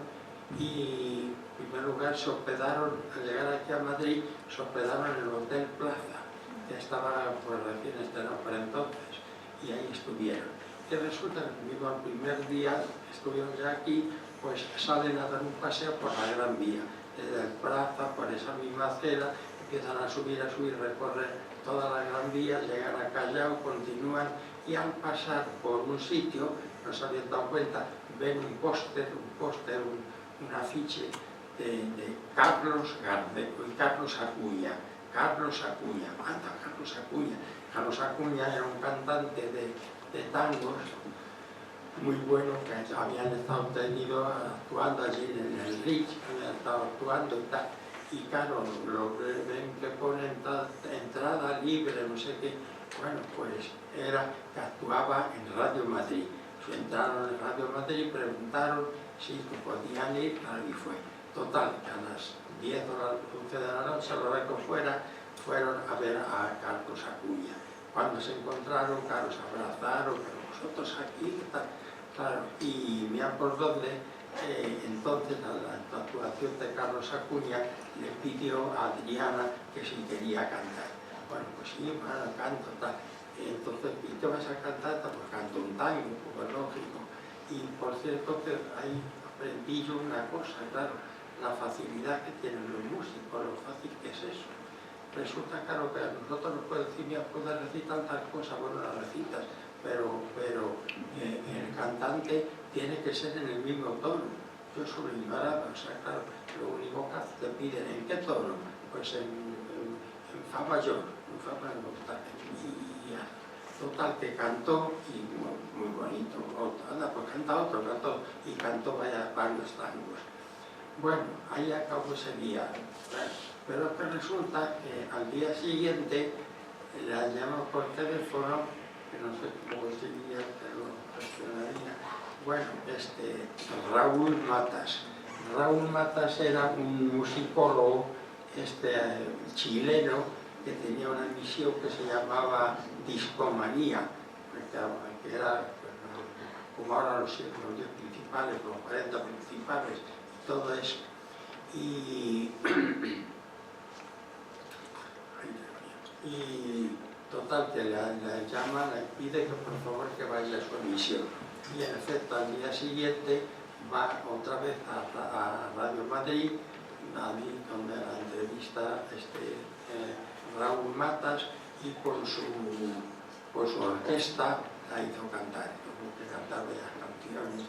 y en primer lugar se hospedaron, al llegar aquí a Madrid, se hospedaron en el Hotel Plaza, que estaba pues recién estrenado para entonces, y ahí estuvieron. Y resulta que el primer día estuvieron ya aquí, pues salen a dar un paseo por la Gran Vía, desde el Plaza, por esa misma acera, empiezan a subir, recorrer toda la Gran Vía, llegan a Callao, continúan, y al pasar por un sitio, no se habían dado cuenta, ven un póster, un afiche de Carlos Acuña. Carlos Acuña era un cantante de tangos muy bueno, que habían estado actuando allí en el Rich, habían estado actuando y tal. Y claro, lo ven que ponen entrada libre, no sé qué. Bueno, pues era que actuaba en Radio Madrid. Entraron en Radio Madrid y preguntaron si podían ir, y fue. Total, que a las 10 o las 11 de la noche, a la hora que fueron a ver a Carlos Acuña. Cuando se encontraron, claro, se abrazaron, pero vosotros aquí, claro, y me acordó de entonces a la actuación de Carlos Acuña le pidió a Adriana que si quería cantar. Bueno, pues sí, bueno, canto, tal. Entonces, ¿y qué vas a cantar? Pues canto un tango, un poco lógico. Y por cierto que ahí aprendí yo una cosa, claro, la facilidad que tienen los músicos, lo fácil que es eso. Resulta, claro, que a nosotros nos puede decir, mira, puedes recitar tal cosa, bueno, las recitas, pero el cantante tiene que ser en el mismo tono. Yo soy ignoraba, o sea, claro, lo único que te piden, ¿en qué tono? Pues en fa mayor, y ya. Total, que cantó, y muy bonito, pues cantó, y cantó varios tangos. Bueno, ahí acabó ese día, pero que resulta que al día siguiente la llamo por teléfono, que no sé cómo sería, pero gestionaría. Bueno, Raúl Matas. Raúl Matas era un musicólogo chileno que tenía una emisión que se llamaba Discomanía, que era, como ahora los 10 principales, los 40 principales, todo eso. Y total, que la llama, le pide que por favor que vaya a su emisión. Y en efecto, al día siguiente va otra vez a Radio Madrid, donde la entrevista Raúl Matas, y con su orquesta la hizo cantar, tuvo que cantar las canciones.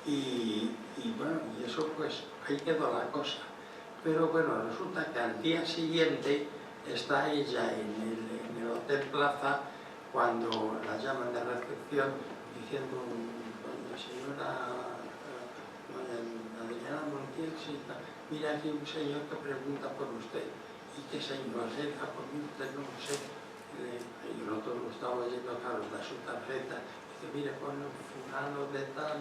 Y bueno, y eso pues ahí quedó la cosa. Pero bueno, resulta que al día siguiente está ella en el Hotel Plaza, cuando la llaman de recepción diciendo, doña señora Adriana Montiel, mira aquí un señor que pregunta por usted. ¿Y qué señor es? Por mí usted no sé. Y nosotros lo estamos oyendo, claro, da su tarjeta. dice, mire, pone un fulano de tal,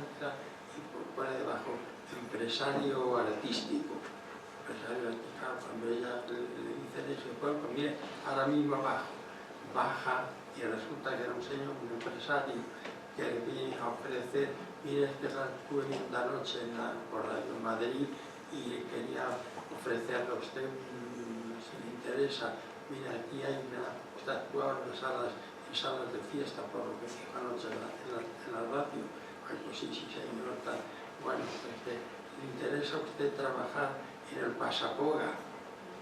y pone debajo, empresario artístico. Empresario artístico, cuando ella le dice eso, pues mire, ahora mismo baja, y resulta que era un señor, un empresario, que le viene a ofrecer, mire, es que estuve esta noche por Radio Madrid y quería ofrecerle a usted, si le interesa, mira, aquí hay está actuado en salas de fiesta, por lo que dijo anoche en la radio. Ay, pues sí, señor, tal. Bueno, pues que le interesa a usted trabajar en el Pasapoga.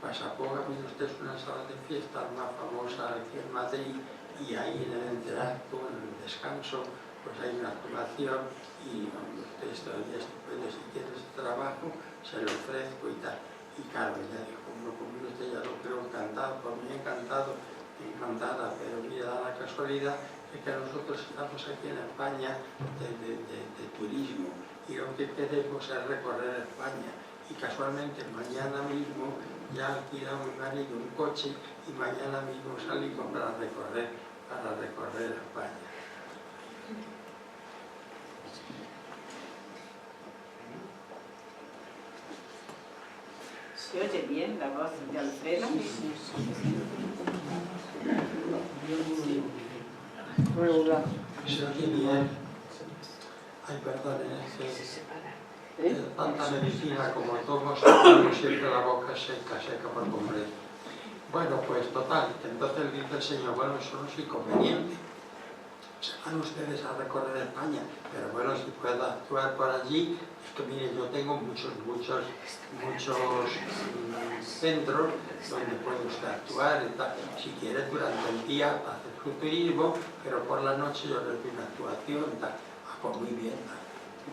Pasapoga, mire usted, es una sala de fiesta más famosa aquí en Madrid, y ahí en el entreacto, en el descanso, pues hay una actuación y usted está estupendo, si quiere ese trabajo, se lo ofrezco y tal. Y claro, ella dijo, no, conmigo usted ya lo creo encantado, por mí encantado, encantada, pero mira, da la casualidad de que nosotros estamos aquí en España de turismo y lo que queremos es recorrer España. Y casualmente mañana mismo ya alquila mi marido un coche y mañana mismo salimos para recorrer España. ¿Se oye bien la voz de Alfredo? Regular. Se oye bien. Ay, perdón, tanta medicina como tomo, siempre la boca seca por completo. Bueno, pues total, entonces dice el señor, bueno, eso no es inconveniente. Se van ustedes a recorrer España, pero bueno, si puedo actuar por allí, es que mire, yo tengo muchos centros donde puede usted actuar y tal. Si quiere, durante el día hacer su turismo, pero por la noche yo les doy una actuación y tal. Ah, pues muy bien, tal.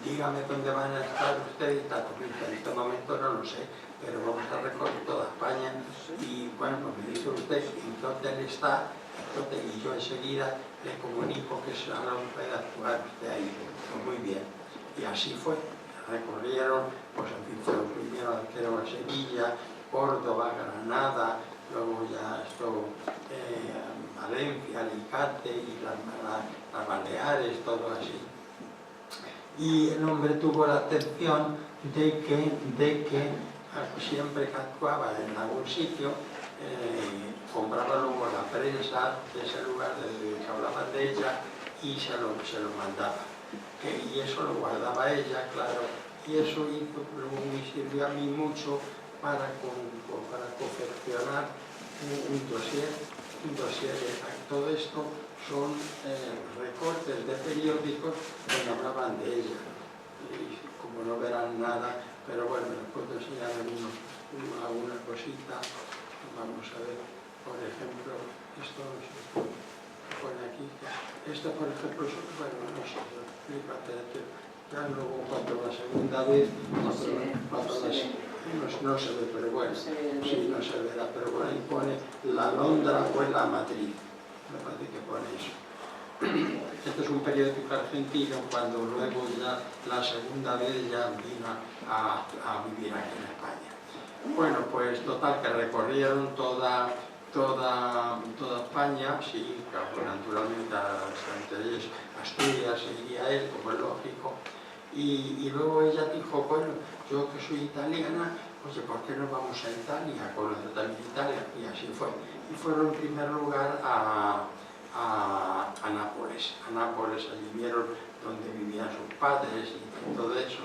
Dígame dónde van a estar ustedes y tal, porque en este momento no lo sé, pero vamos a recorrer toda España y bueno, pues me dice usted en qué hotel está, y yo enseguida le comunico que no puede actuar usted ahí. Pues muy bien, y así fue. Recorrieron, pues en fin, fueron primero a Sevilla, Córdoba, Granada, luego ya estuvo Valencia, Alicante y las Baleares, todo así. Y el hombre tuvo la atención de que siempre que actuaba en algún sitio, compraba luego la prensa de ese lugar de que hablaban de ella y se lo mandaba. Y eso lo guardaba ella, claro, y eso luego me sirvió a mí mucho para confeccionar un dossier. Todo esto son recortes de periódicos que hablaban de ella. Y como no verán nada, pero bueno, les puedo enseñar alguna cosita. Vamos a ver, por ejemplo, esto pone aquí. Esto, por ejemplo, bueno, no sé, ya luego cuando la segunda vez, no se ve, pero bueno, sí, no se verá, pero bueno, ahí pone la Londra fue la Madrid, me parece que pone eso. Este es un periódico argentino, cuando luego ya la segunda vez ya vino a vivir aquí en España. Bueno, pues total, que recorrieron toda España, sí, claro, naturalmente entre ellos Asturias iría él, como es lógico, y luego ella dijo, bueno, yo que soy italiana, oye, ¿por qué no vamos a Italia, a conocer también Italia? Y así fue. Y fueron en primer lugar a Nápoles. A Nápoles, allí vieron donde vivían sus padres y todo eso.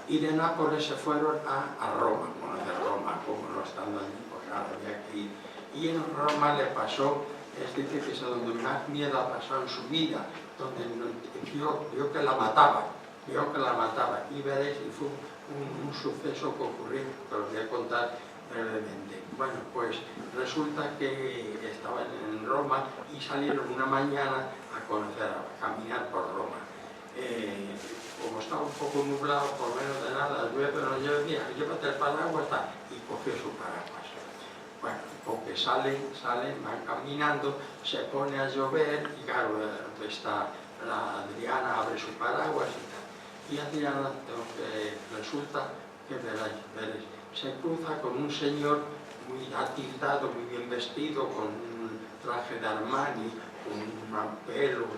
Y de Nápoles se fueron a Roma, bueno, de Roma, como no estando allí, pues ahora había que ir. Y en Roma le pasó, dice que es donde más miedo ha pasado en su vida, donde vio que la mataban, y veréis, y fue un suceso que ocurrió, que os voy a contar brevemente. Bueno, pues resulta que estaban en Roma y salieron una mañana a caminar por Roma. Como estaba un poco nublado, por menos de nada, llueve, no llueve, llévate el paraguas, y cogió su paraguas. Bueno, porque salen, van caminando, se pone a llover, y claro, la Adriana abre su paraguas y tal. Y Adriana, resulta que veréis, se cruza con un señor muy atildado, muy bien vestido, con un traje de Armani, con un pelo, con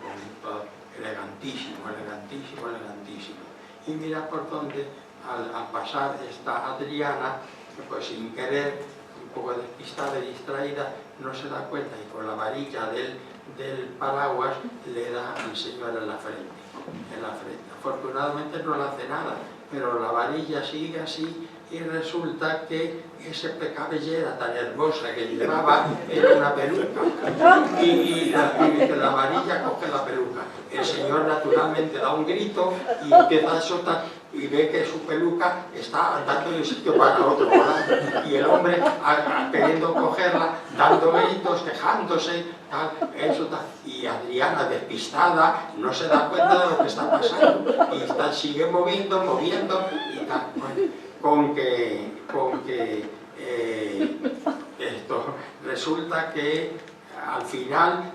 elegantísimo, elegantísimo, elegantísimo. Y mira por dónde, al pasar esta Adriana, que pues sin querer, un poco despistada y distraída, no se da cuenta y con la varilla del paraguas le da al señor en la frente. Afortunadamente no le hace nada, pero la varilla sigue así y resulta que esa cabellera tan hermosa que llevaba era una peluca y la varilla coge la peluca. El señor naturalmente da un grito y empieza a soltar y ve que su peluca está andando de un sitio para otro, volando, y el hombre queriendo cogerla, dando gritos, quejándose, tal, eso, tal. Y Adriana, despistada, no se da cuenta de lo que está pasando y sigue moviendo y tal. Bueno, con que esto resulta que al final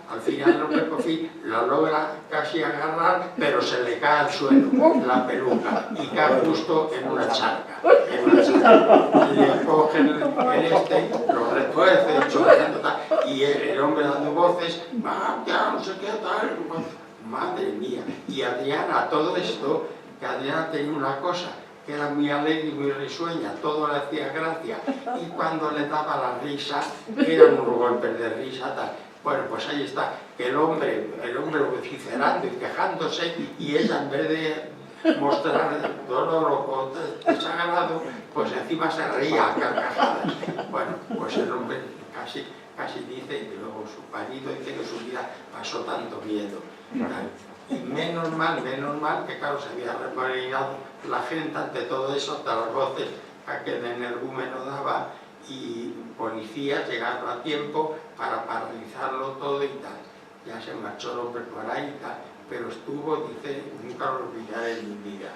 Prokofiev la logra casi agarrar, pero se le cae al suelo la peluca y cae justo en una charca. Le cogen lo retuerce, y el hombre dando voces, ya no sé qué tal, madre mía. Y Adriana, todo esto, que Adriana tenía una cosa, que era muy alegre y muy risueña, todo le hacía gracia, y cuando le daba la risa, eran unos golpes de risa, tal. Bueno, pues ahí está, el hombre vociferando y quejándose, y ella en vez de mostrar dolor o desagrado, pues encima se reía a carcajadas. Bueno, pues el hombre casi dice, y luego su marido dice que su vida pasó tanto miedo. Y menos mal que claro, se había remolinado la gente ante todo eso, hasta las voces a que el energúmeno daba, y policías llegaron a tiempo para paralizarlo todo y tal. Ya se marchó el hombre por ahí y tal, pero estuvo, dice, nunca lo olvidaré en mi vida,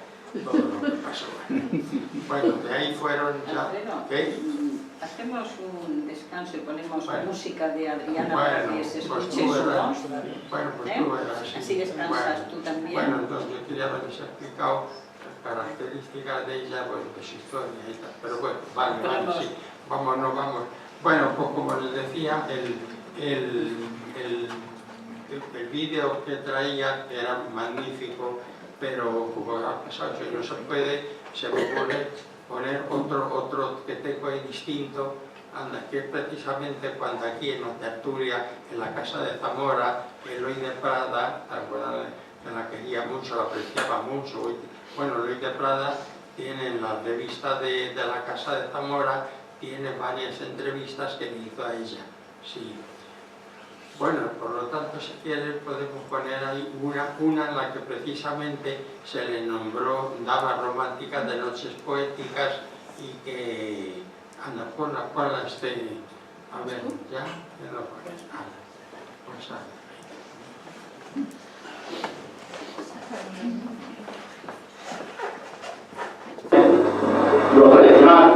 todo lo que pasó. Bueno, de ahí fueron ya... ¿Qué? Hacemos un descanso y ponemos música de Adriana para que se escuche su voz. Bueno, pues tú eras así descansas tú también. Bueno, entonces yo quería haberles explicado las características de ella, bueno, de su historia y tal, pero bueno, vale, sí, vamos. Bueno, pues como les decía, el vídeo que traía era magnífico, pero como ha pasado eso y no se puede, se me ocurre poner otro que tengo ahí distinto, que es precisamente cuando aquí en la tertulia, en la casa de Zamora, Eloy de Prada, ¿te acuerdas? Que la quería mucho, la apreciaba mucho. Bueno, Eloy de Prada tiene en la revista de la casa de Zamora, tiene varias entrevistas que me hizo a ella. Sí. Bueno, por lo tanto, si quieren, podemos poner ahí una en la que precisamente se le nombró Dama Romántica de Noches Poéticas y que... Anda, ponla a ver, ¿ya? ¿Qué lo pones? Pues Lo tradicional,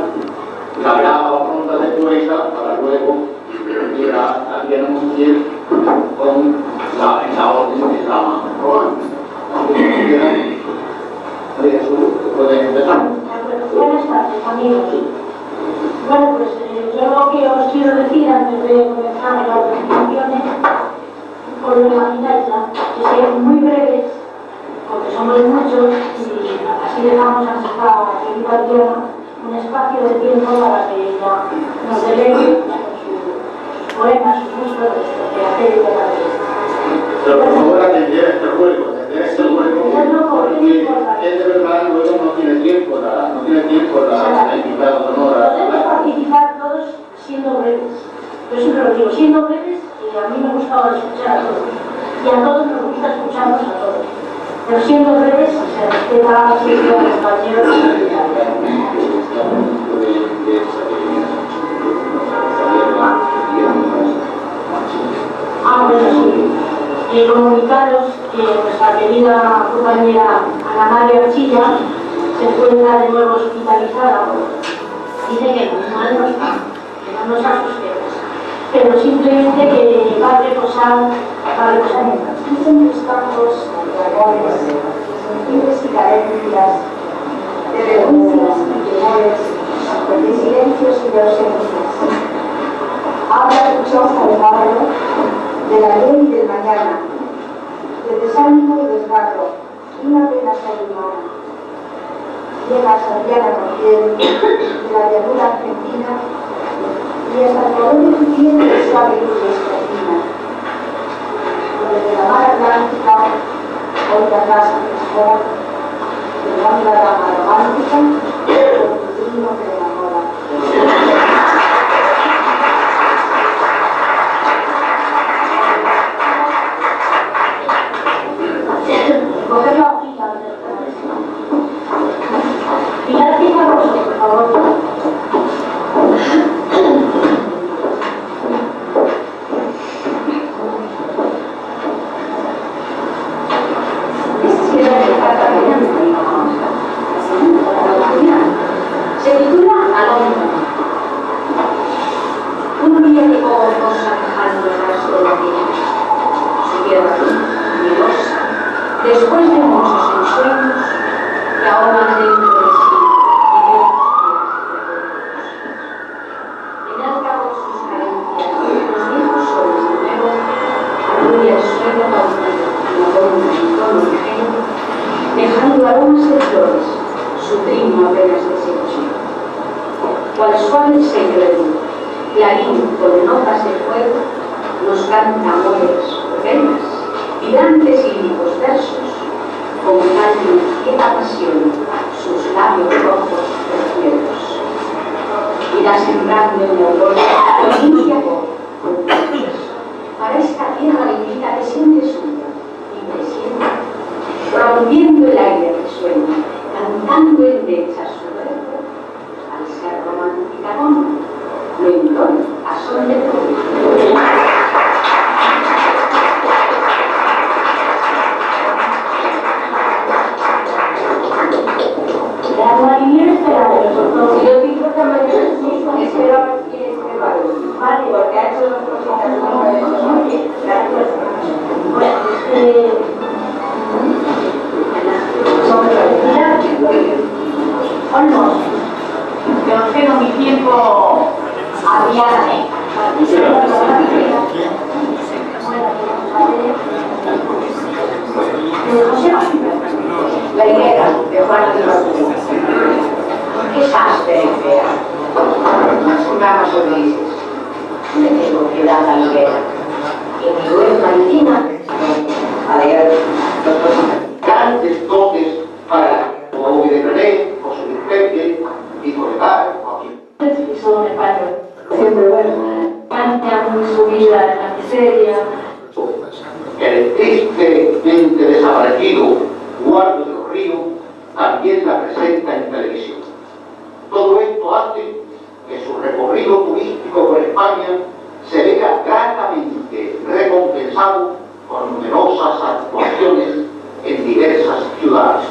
la graba ronda de poeta para luego ir a Mundial con la orden de la mano. ¿Pueden empezar? Buenas tardes, amigos. Bueno, pues yo lo que os quiero decir antes de comenzar las presentaciones, por lo imagináis ya, que sean muy breves, porque somos muchos y así dejamos a nuestra querida Adriana un espacio de tiempo para que ella nos delegue sus poemas, sus gustos de hacer y de la vida. Pero por favor atender este juego, porque él de verdad luego no tiene tiempo la invitada sonora. Podemos participar todos siendo breves. Yo siempre lo digo, siendo breves, y a mí me gusta escuchar a todos. Y a todos nos gusta escucharnos a todos. Pero siendo breves, se respeta a siempre a los compañeros. Bueno, sí. Comunicaros que nuestra querida compañera Ana María Archilla se encuentra de nuevo hospitalizada. Dice que mal no está, que no nos asustemos, pero simplemente que va a reposar dicen los campos dragones, sentidos y carencias, de renuncias y temores, de silencios y de ausencias. Habla tu choza de barro, de la ley del mañana, de desánimo y desgaste. Carlos, una pena ser humana. Llega Santiago Roger, de la llanura argentina, y hasta el color que tiene suave luz escarpina. Desde la mar Atlántica, otra casa mejor, de la rama romántica, con tu vino que enamora. Coger la hojita. Pilar Rosso, por favor. Se titula Alondra. Un día llegó gozosa dejando el rastro de la niña. Siguió miedosa, después de muchos ensueños que ahogan dentro de sí y de en alta por sus carencias, los viejos soles de nuevo, alude el sueño cautivo, en tono ingenuo, dejando aromas de flores, su trino apenas deshecho. Cual suave sello de luz, clarín con notas de fuego, nos canta amores, penas, vibrantes y líricos versos, con tal inquieta pasión, sus labios rojos preciosos. Irá sembrando en la aurora con limpia voz, con besos, para esta tierra bendita que siente suya y presiente, rompiendo el aire que sueña, cantando en mecha su verbo, al ser romántica goma, lo implora a son de fuego. La marinera espera de nosotros. Y yo digo que mañana espero a ver quién es que vale, porque ha hecho dos cositas muy bien. Gracias. Bueno, yo tengo mi tiempo había la higuera de Juan de Martín. ¿Qué sastre fea? Ramas grises. Me tengo piedad a la higuera. Y mi huerta encina, a leer grandes dotes para como de René, José Luis Pepe y Colegar, Joaquín. son españoles. Siempre bueno. España, su vida en la miseria. El tristemente desaparecido Guardo de los Ríos también la presenta en televisión. Todo esto hace que su recorrido turístico por España se vea gratamente recompensado con numerosas actuaciones en diversas ciudades,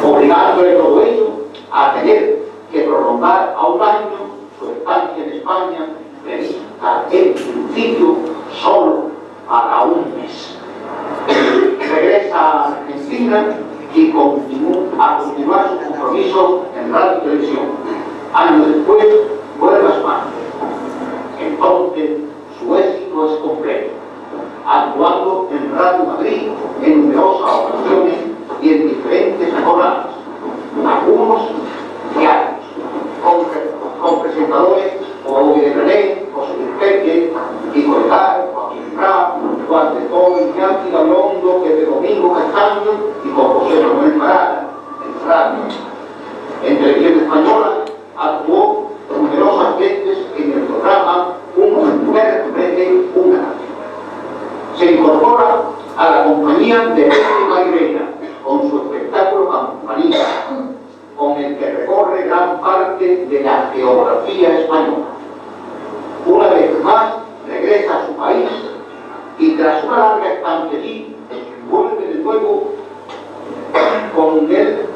obligándole todo ello a tener que prolongar a un año su estancia en España, prevista en principio solo para un mes. Regresa a Argentina y a continuar su compromiso en radio y televisión. Años después vuelve a España. Entonces su éxito es completo, actuando en Radio Madrid en numerosas ocasiones y en diferentes programas, algunos diarios, con presentadores como de René, José Luis Peque, Nico Legar, Joaquín Prat, Juan de Toro, Iñaki Gabilondo, Pepe Domingo Castaño y con José Manuel Parada, en radio. En televisión española actuó numerosas veces en el programa Un intérprete, una canción. Se incorpora a la compañía de Pepe Mairena con su espectáculo Campanilla, con el que recorre gran parte de la geografía española. Una vez más regresa a su país y tras una larga estancia allí vuelve de nuevo con él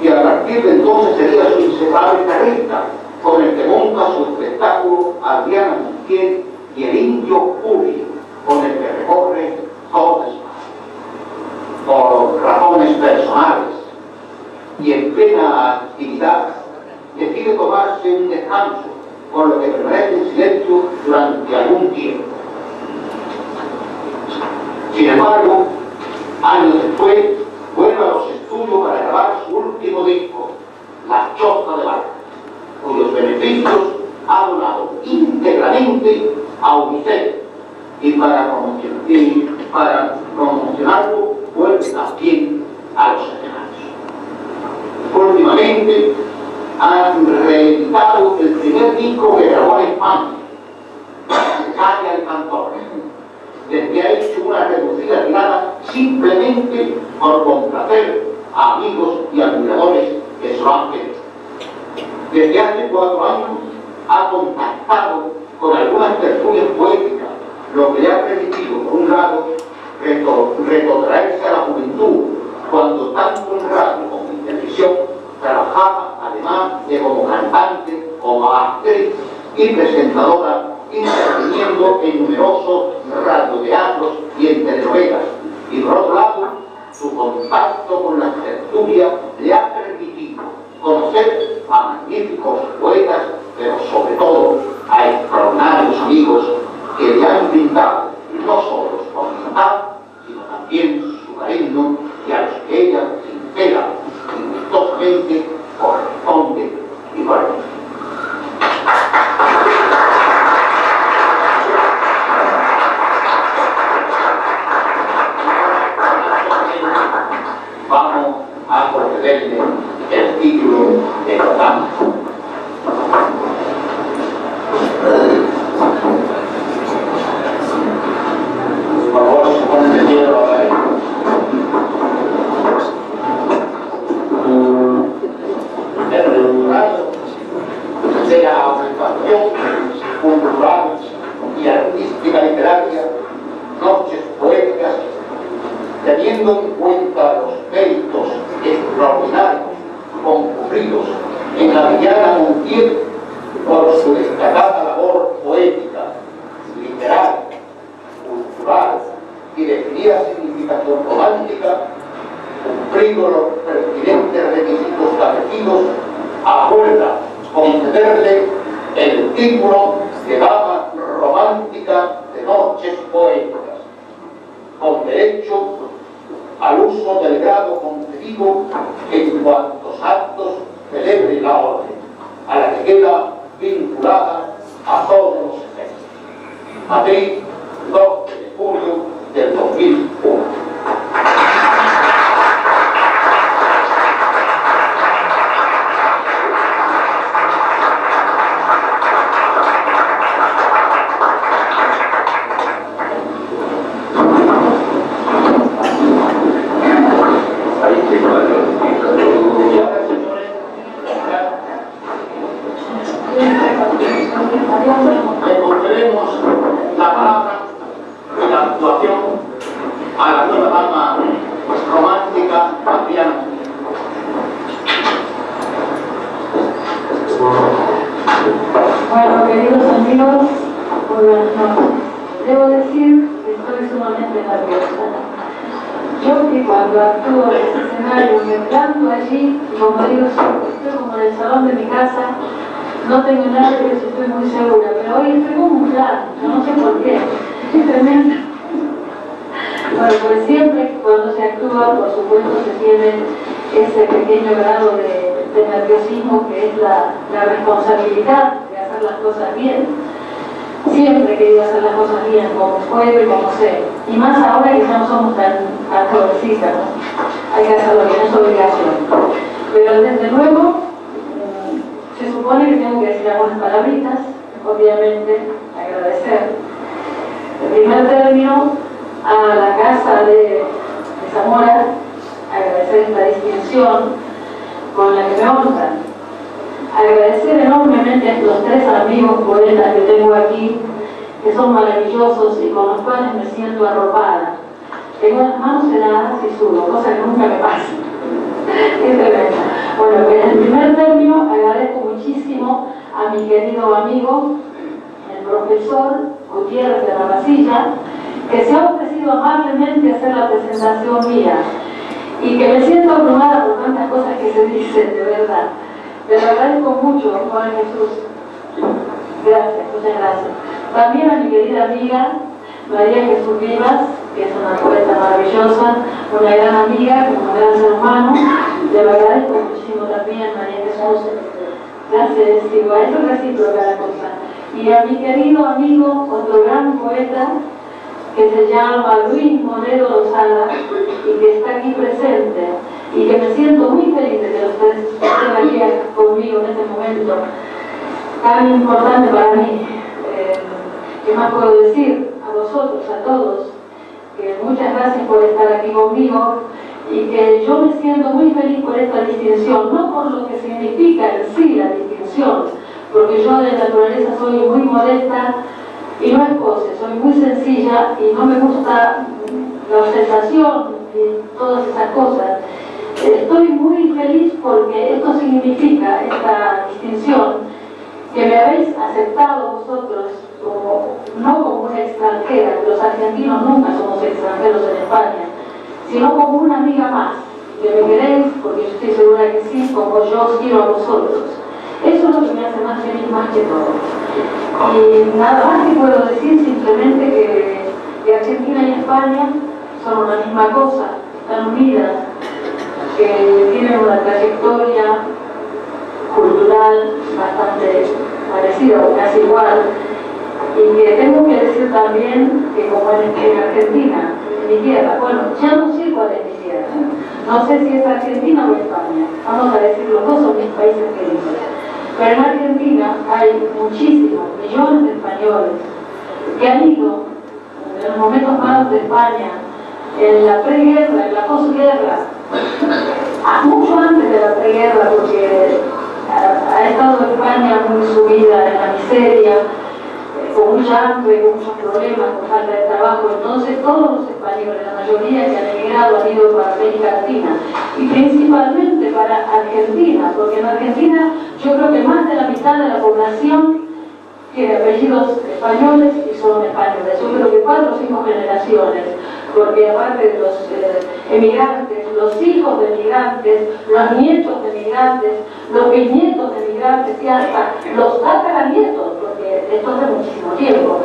y a partir de entonces sería su inseparable carreta con el que monta su espectáculo Adriana Montiel y el Indio Julio, con el que recorre toda España. Por razones personales y en plena actividad, decide tomarse un descanso, con lo que permanece en silencio durante algún tiempo. Sin embargo, años después, La Chota de Barca, cuyos beneficios ha donado íntegramente a UNICEF y para promocionarlo vuelve también a los escenarios. Últimamente han reeditado el primer disco que grabó en España, Calla el Cantor, del que ha hecho una reducida tirada simplemente por complacer a amigos y admiradores que se lo han pedido. Desde hace 4 años ha contactado con algunas tertulias poéticas, lo que le ha permitido, por un lado, retrotraerse a la juventud, cuando tanto en radio como en televisión trabajaba, además de como cantante, como actriz y presentadora, interviniendo en numerosos radioteatros y en telenovelas. Y por otro lado, su contacto con las tertulias le ha permitido conocer a magníficos poetas, pero sobre todo a extraordinarios amigos que le han brindado no solo su amistad, sino también su cariño, y a los que ella, sincera y gustosamente, corresponde igualmente. Vamos a concederle el título de Totán. Por favor, se ponen de pie otra vez. El resultado sea una actuación cultural y artística literaria, noches poéticas, teniendo en cuenta los méritos extraordinarios concurridos en la Viviana Montiel por su destacada labor poética, literaria, cultural y de fría significación romántica, cumplido los pertinentes requisitos establecidos, acuerda concederle el título de Dama Romántica de Noches Poéticas, con derecho al uso del grado concedido en cuantos actos celebre la orden, a la que queda vinculada a todos los efectos. Madrid, 12 de julio del 2001. Le concedemos la palabra y la actuación a la nueva dama romántica Adriana. Bueno, queridos amigos, muy buenas noches. Debo decir que estoy sumamente nerviosa. Yo que cuando actúo en ese escenario me planto allí, y como digo, estoy como en el salón de mi casa, no tengo nervios, estoy muy segura, pero hoy estoy como un plan, no sé por qué, es tremendo. Bueno, pues siempre cuando se actúa, por supuesto, se tiene ese pequeño grado de nerviosismo que es la responsabilidad de hacer las cosas bien. Siempre he querido hacer las cosas bien, como puedo y como sé. Y más ahora que ya no somos tan jovencitas, ¿no? Hay que hacerlo bien, es obligación. Pero desde luego, se supone que tengo que decir algunas palabritas, obviamente agradecer. En primer término, a la Casa de Zamora, agradecer esta distinción con la que me honran. Agradecer enormemente a estos 3 amigos poetas que tengo aquí, que son maravillosos y con los cuales me siento arropada. Tengo las manos heladas y sudo, cosa que nunca me pasa. Es tremendo. Bueno, pues en primer término agradezco muchísimo a mi querido amigo, el profesor Gutiérrez de la Vasilla, que se ha ofrecido amablemente a hacer la presentación mía y que me siento abrumada por tantas cosas que se dicen, de verdad. Te lo agradezco mucho, Juan Jesús. Gracias, muchas gracias. También a mi querida amiga María Jesús Vivas, que es una poeta maravillosa, una gran amiga, un gran ser humano. Le lo agradezco muchísimo también, María Jesús. ya lo sé. Gracias, igual, eso es recíproca la cosa. Y a mi querido amigo, otro gran poeta, que se llama Luis Moreno Lozada, y que está aquí presente, y que me siento muy feliz de que ustedes estén aquí conmigo en este momento tan importante para mí. ¿Qué más puedo decir? A vosotros, a todos, que muchas gracias por estar aquí conmigo, y que yo me siento muy feliz por esta distinción, no por lo que significa en sí la distinción, porque yo de naturaleza soy muy modesta y no es pose, soy muy sencilla y no me gusta la ostentación y todas esas cosas. Estoy muy feliz porque esto significa, esta distinción, que me habéis aceptado vosotros como, no como una extranjera, los argentinos nunca somos extranjeros en España, sino como una amiga más, que me queréis, porque yo estoy segura que sí, como yo os quiero a vosotros. Eso es lo que me hace más feliz más que todo. Y nada más que puedo decir, simplemente que Argentina y España son una misma cosa, están unidas, que tienen una trayectoria cultural bastante parecida o casi igual, y que tengo que decir también que como en Argentina, en mi tierra, bueno, ya no sé cuál es mi tierra, no sé si es Argentina o España, vamos a decir, los dos son mis países queridos, pero en Argentina hay muchísimos, millones de españoles que han ido en los momentos malos de España, en la preguerra, en la posguerra, mucho antes de la preguerra, porque ha estado España muy sumida en la miseria, con mucha hambre, con muchos problemas, con falta de trabajo. Entonces todos los españoles, la mayoría que han emigrado, han ido para América Latina y principalmente para Argentina, porque en Argentina yo creo que más de la mitad de la población tiene apellidos españoles y son españoles. Yo creo que 4 o 5 generaciones, porque aparte de los emigrantes, los hijos de emigrantes, los nietos de emigrantes, los bisnietos de emigrantes y hasta los tataranietos, porque esto hace muchísimo tiempo,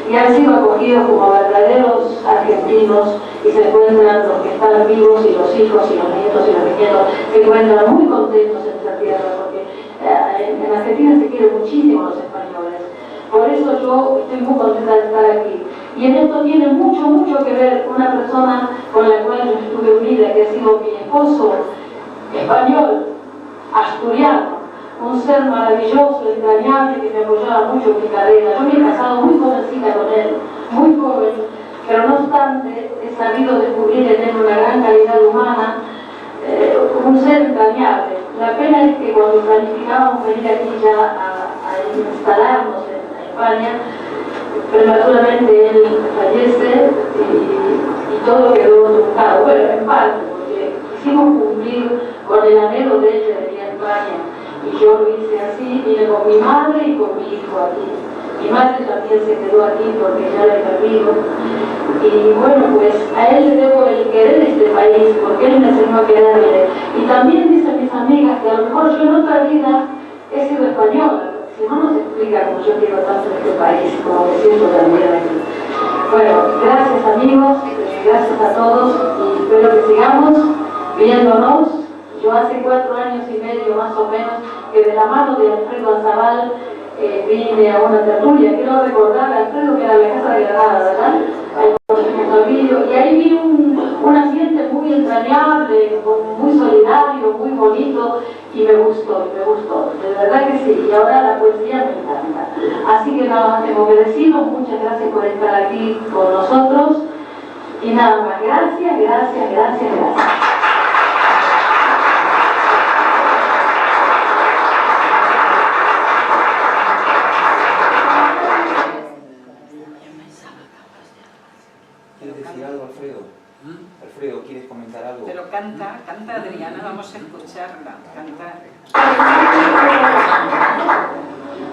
y han sido acogidos como verdaderos argentinos y se encuentran los que están vivos y los hijos y los nietos y los bisnietos se encuentran muy contentos en esta tierra, porque en Argentina se quieren muchísimo los españoles. Por eso yo estoy muy contenta de estar aquí. Y en esto tiene mucho, mucho que ver una persona con la cual yo estuve unida, que ha sido mi esposo español, asturiano, un ser maravilloso, entrañable, que me apoyaba mucho en mi carrera. Yo me he casado muy jovencita con él, muy joven, pero no obstante he sabido descubrir en él una gran calidad humana, un ser entrañable. La pena es que cuando planificábamos venir aquí ya a instalarnos en España, prematuramente él fallece y todo quedó truncado. Bueno, en parte, porque quisimos cumplir con el anhelo de él de venir a España. Y yo lo hice así, vine con mi madre y con mi hijo aquí. Mi madre también se quedó aquí porque ya la he perdido. Y bueno, pues a él le debo el querer este país, porque él me enseñó a quererle. Y también dicen mis amigas que a lo mejor yo en otra vida he sido española. Si no, no se explica como yo quiero tanto en este país, como me siento también aquí. Bueno, gracias amigos, gracias a todos y espero que sigamos viéndonos. Yo hace 4 años y medio más o menos que de la mano de Alfredo Azabal vine a una tertulia. Quiero recordar a Alfredo que era la Casa de Granada, ¿verdad? Y ahí vi un ambiente muy entrañable, muy solidario, muy bonito y me gustó, de verdad que sí. Y ahora la poesía me encanta. Así que nada más tengo que deciros, muchas gracias por estar aquí con nosotros y nada más, gracias, gracias, gracias, gracias. ¿Quieres decir algo, Alfredo? Alfredo, ¿quieres comentar algo? Pero canta Adriana, vamos a escucharla, cantar.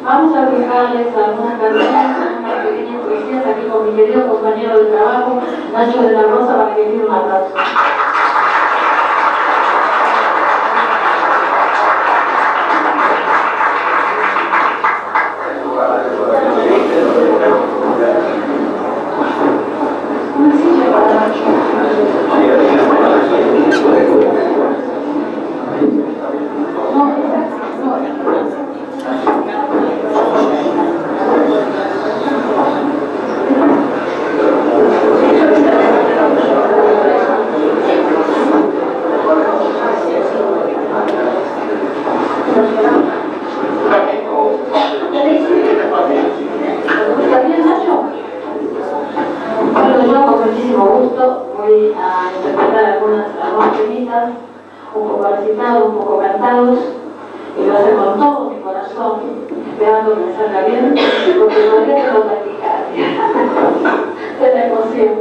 Vamos a dejarles algunas canciones, unas pequeñas poesías aquí con mi querido compañero de trabajo, Nacho de la Rosa, para que le un aplauso. No cantamos temitas, un poco recitados, un poco cantados, y lo hace con todo mi corazón, esperando que salga bien, porque todavía tengo taquicardia de la emoción.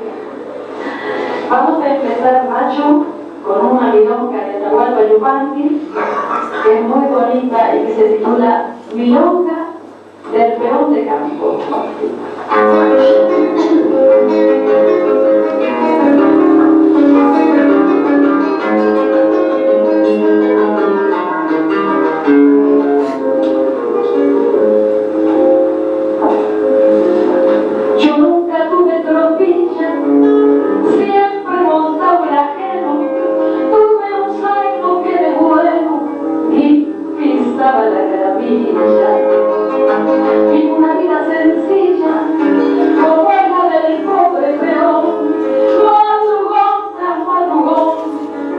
Vamos a empezar, Macho, con una milonga de Atahualpa Yupanqui, que es muy bonita y que se titula Milonga del Peón de Campo. Yo nunca tuve tropilla, siempre montado el ajeno, tuve un zaino que de bueno y pisaba la gravilla. Viví una vida sencilla, como la del pobre peón, madrugón tras madrugón,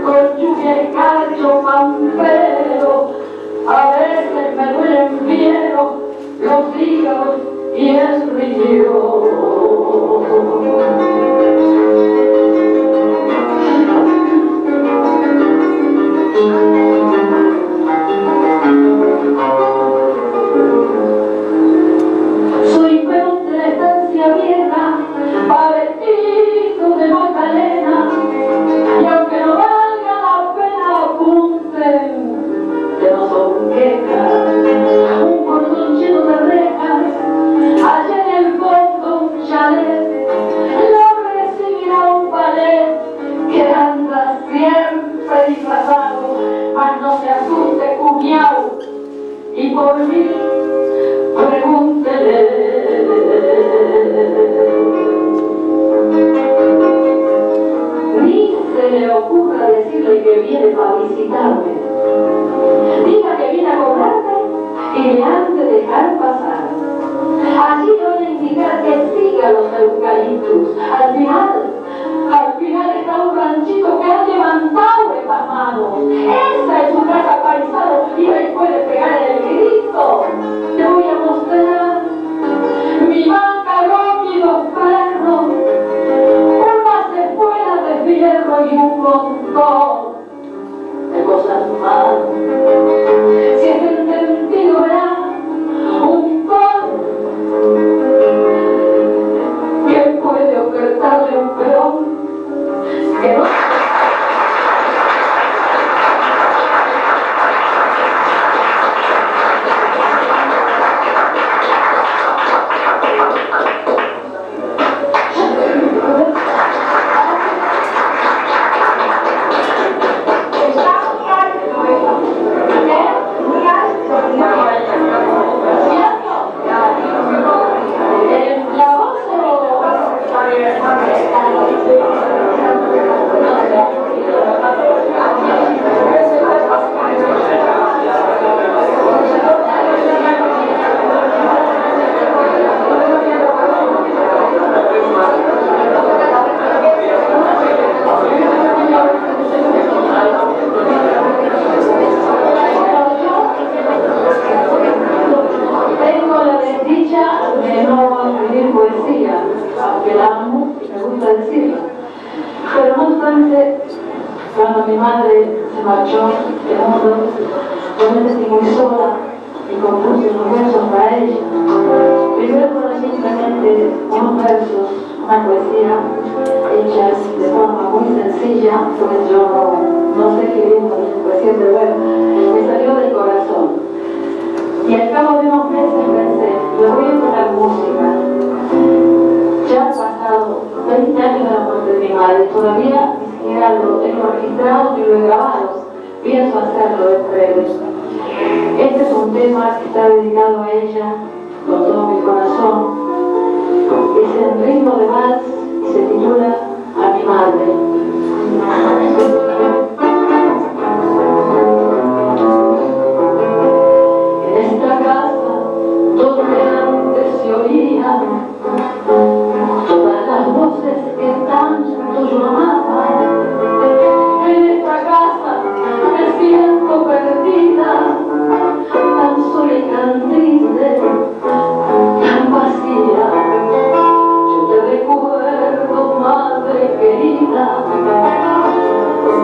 con lluvia y calcio pampero. A veces me duelen fiero los hígados y el riñón. Soy peón de la estancia vieja, paletito de Magdalena, y aunque no valga la pena apunten que no son quejas, un cordón lleno de rejas, allá en el fondo un chalet, lo recibirá un ballet que anda siempre disfrazado, mas no se asuste, cuñao, y por mí pregúntele. Ni se le ocurra decirle que viene para visitarme. Diga que viene a cobrarme y le han de dejar pasar. Allí le voy a indicar que siga los eucaliptus. Al final está un ranchito que ha levantado estas manos. Esa es su casa, paisano, y ahí puede pegar el grito. Te voy a mostrar mi bancarrón y los perros, unas espuelas de fierro y un montón de cosas más. Si es entendido verá un don que puede ofertarle un peón que no. Cuando mi madre se marchó del mundo, yo me sentí muy sola y compuse unos versos para ella. Primero fueron simplemente unos versos, una poesía hechas de forma muy sencilla, pues yo no sé escribir poesía, pero bueno, me salió del corazón. Y al cabo de unos meses pensé, le voy a poner música. Ya han pasado 20 años de la muerte de mi madre, todavía ni siquiera lo tengo registrado ni lo he grabado. Pienso hacerlo en breve. Este es un tema que está dedicado a ella con todo mi corazón. Es en ritmo de vals y se titula A mi madre. En esta casa donde antes se oía todas las voces que tanto yo amaba, en esta casa me siento perdida, tan sola y tan triste, tan vacía. Yo te recuerdo, madre querida, tus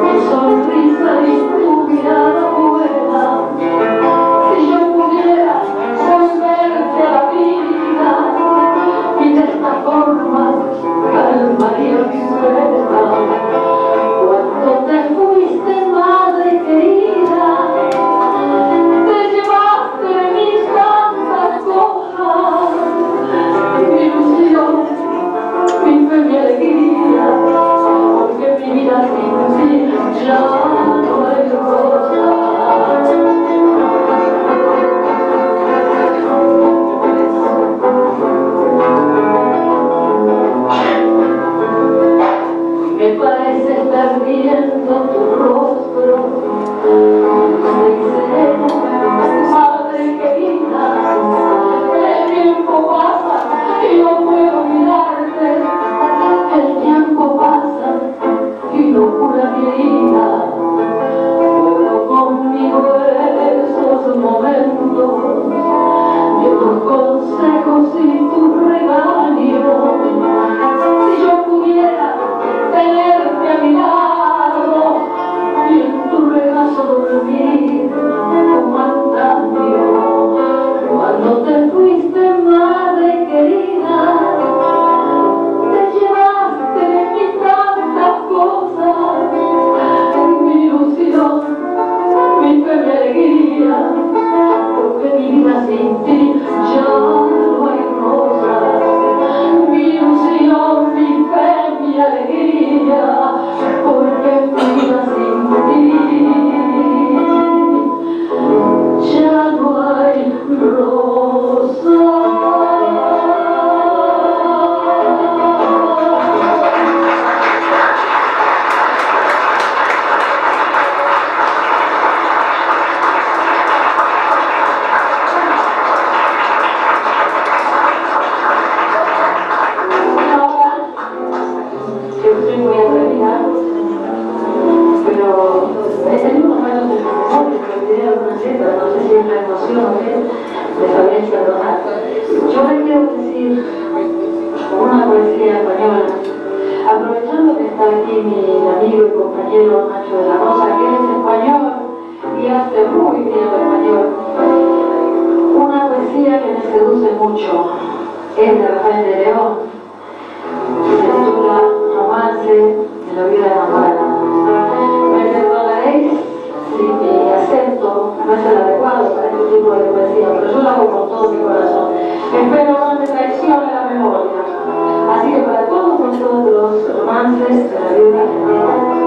mucho es de Rafael de León, que se titula Romance de la vida enamorada. Me perdonaréis si mi acento no es el adecuado para este tipo de poesía, pero yo lo hago con todo mi corazón. Espero no me traicione la memoria. Así que para todos vosotros, romances de la vida enamorada.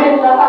En la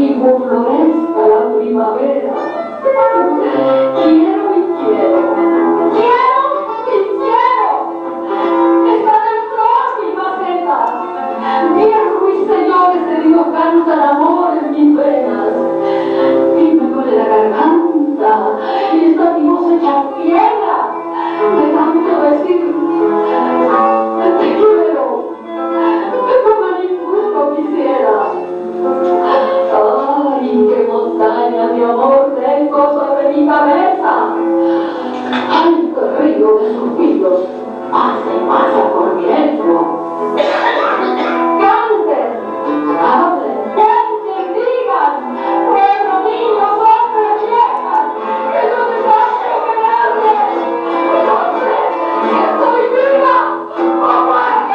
conmigo florezca la primavera. Quiero y quiero, quiero y quiero. Está en flor mi maceta. Viejo y señores de Dios cantan amor en mis venas. Y me duele la garganta y está mi voz hecha piedra de tanto decir te quiero, como ninguno quisiera. Ay, qué montaña de amor tengo sobre mi cabeza. Ay, qué río de suspiros pasa y pasa por mi dentro. Canten, hablen, piensen, digan, pueblo, niños, hombres, viejas, que yo me hace creerles, entonces que estoy viva, o muerta.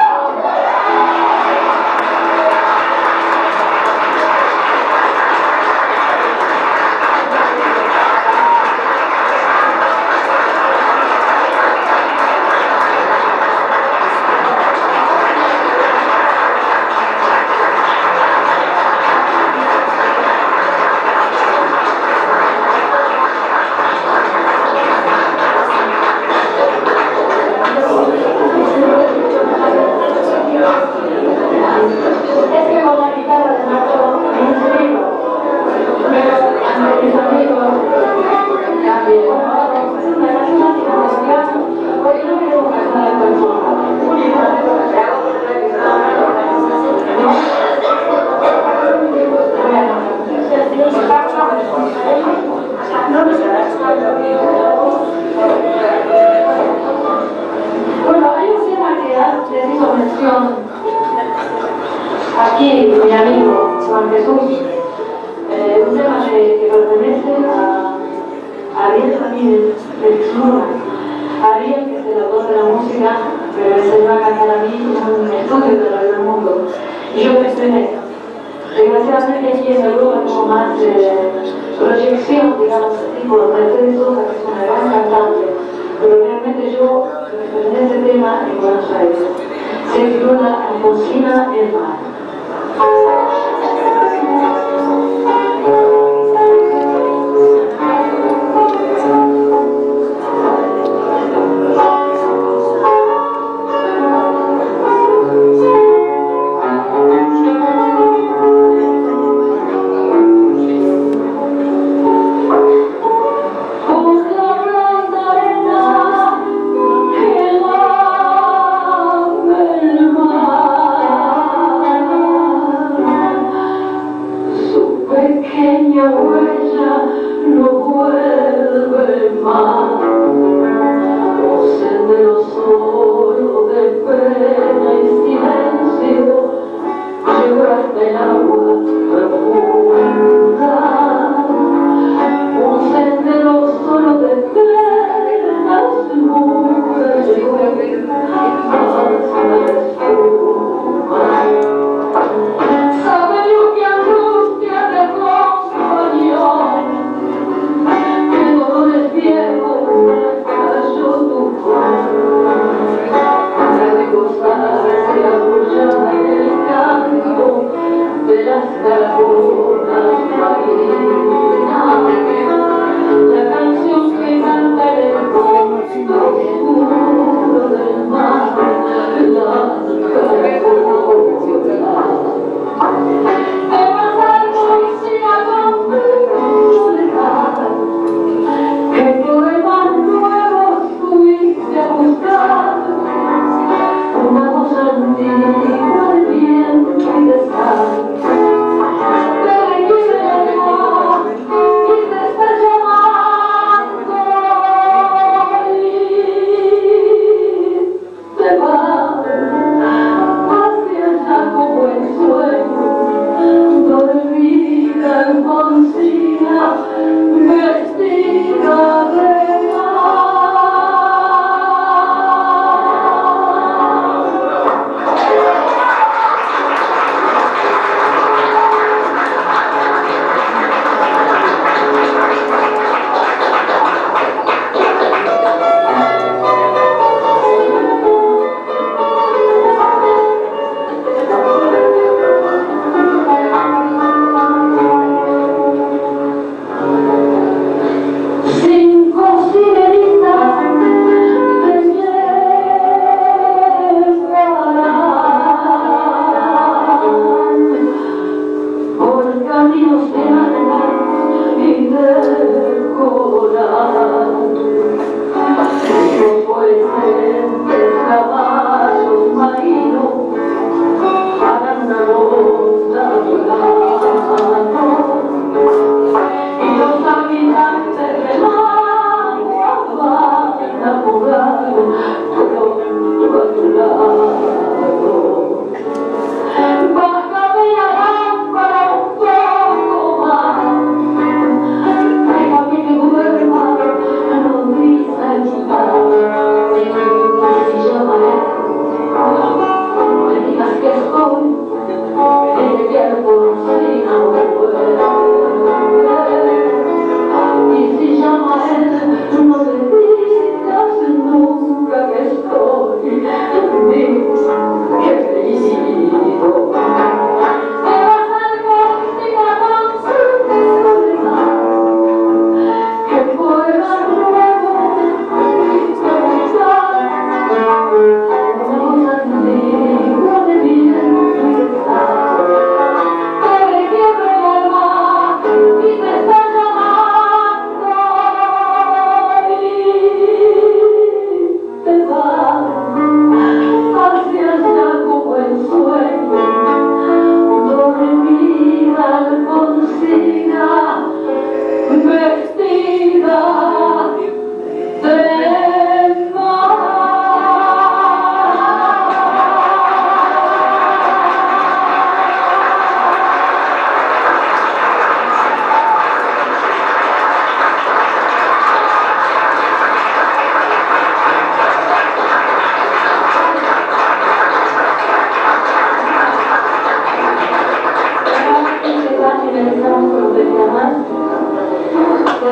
Es que con la guitarra de Nacho me inscribo, pero ante mis amigos también. La canción así como el piano, porque no queremos cantar en persona. Bueno, hay un tema que les hizo mención aquí mi amigo Juan Jesús, un tema que pertenece a Ariel Ramírez de Xlura. Ariel, que se graduó de la música, pero me enseñó a cantar a mí en un estudio de Radio del Mundo. Y yo me estrené. Desgraciadamente aquí en Europa tengo más proyección, digamos así, por Mercedes Sosa, que es una gran cantante. Pero realmente yo me estrené ese tema en Buenos Aires. Se titula Alfonsina el mar. Pequeña huella no vuelve más, los senderos solo de pena y silencio llegó hasta el agua profunda, un sendero solo de penas mudas llegó hasta la espuma. Sabe Dios que angustia te acompañó, que dolores viejos cayó tu voz, para de gozar se apoyaba en el canto de la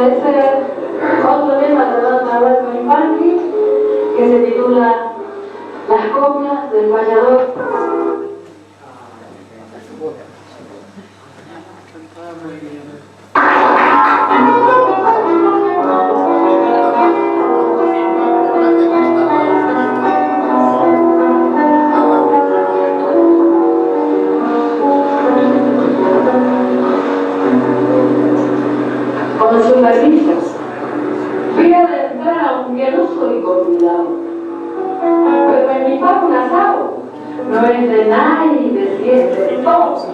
ofrecer otro tema de Atahualpa Yupanqui que se titula Las copias del payador. Con su permiso, voy a adentrar aunque no soy convidado, pero en mi pago un asado no es de nadie, si es de todos.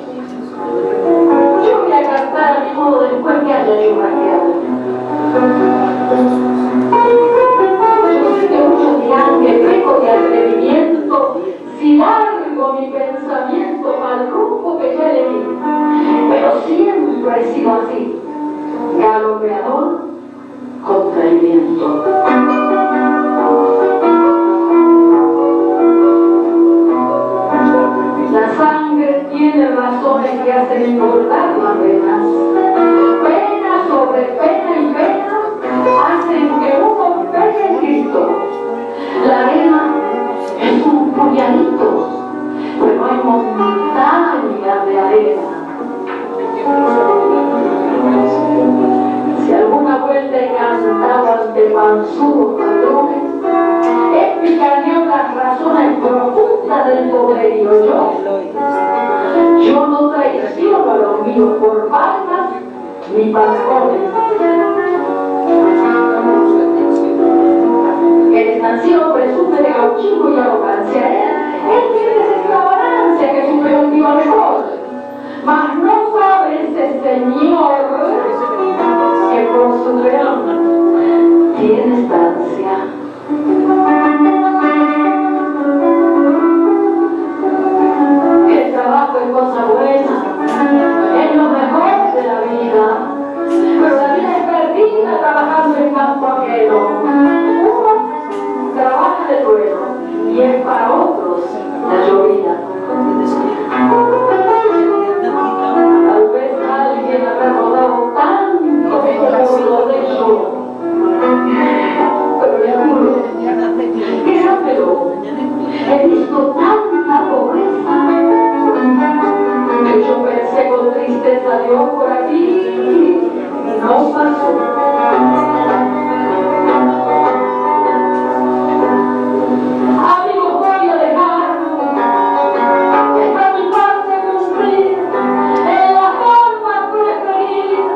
Yo voy a cantar a mi modo después que haya yo raqueado. Yo sé que muchos dirán que peco de atrevimiento si largo mi pensamiento al rumbo que ya elegí, pero siempre he sido así, galopeador contra el viento. La sangre tiene razones que hacen engordar las venas. Pena sobre pena y pena hacen que uno pegue el grito. La arena es un puñalito, pero hay montañas de arena. Si alguna vuelta he cantado ante panzudos patrones, he picaneado las razones profundas del poderío. Yo no traiciono a los míos por palmas ni patrones. El estanciero presume de gauchismo y arrogancia. Él tiene esa extravagancia que su peor viva mejor. Mas no sabe ese señor que por su peón tiene estancia. El trabajo es cosa buena, es lo mejor de la vida, pero la vida es perdida trabajando en campo ajeno. Uno trabaja de trueno y es para otros la llovida. Tal vez alguien habrá rodado tanto como lo de yo, pero le juro, créamelo, he visto tanta pobreza que yo pensé con tristeza Dios por aquí y no pasó. Amigos, voy a dejar esta mi parte cumplir en la forma preferida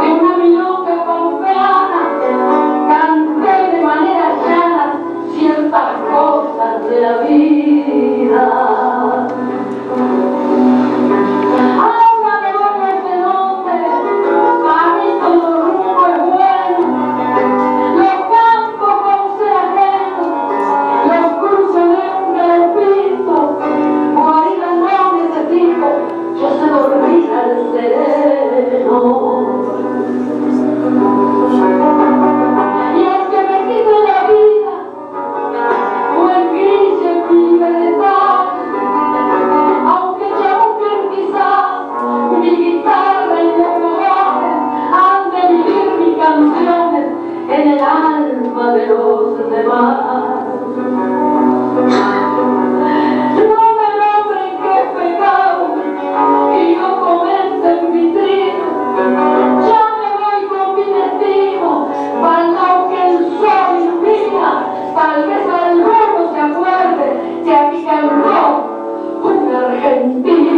de una milonga pampeana. Canté de manera llana ciertas cosas de la vida. Ahora me voy a ese norte, para mí todo rumbo es bueno. Los campos con ser ajeno, los cruces de un galopito, guarida no necesito, yo sé dormir al sereno. Y aunque me quite la vida, o engrille mi libertad, aunque chamuquen quizás mi guitarra y los fogones, han de vivir mis canciones en el alma de los demás. No me nombren que es pecado y yo comente en mi trino. Ya me voy con mi destino, para que el sol ilumina. Tal vez alguno se acuerde que aquí cantó una argentina.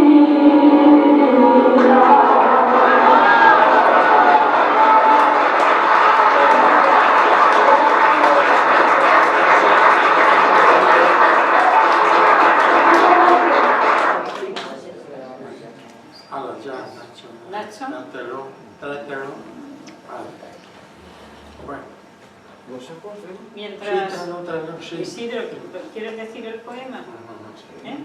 Hala, ya, Nacho. Nacho. Trátelo. Vale. Bueno. Mientras Tráelo, sí. Isidro, ¿quieres decir el poema? Sí.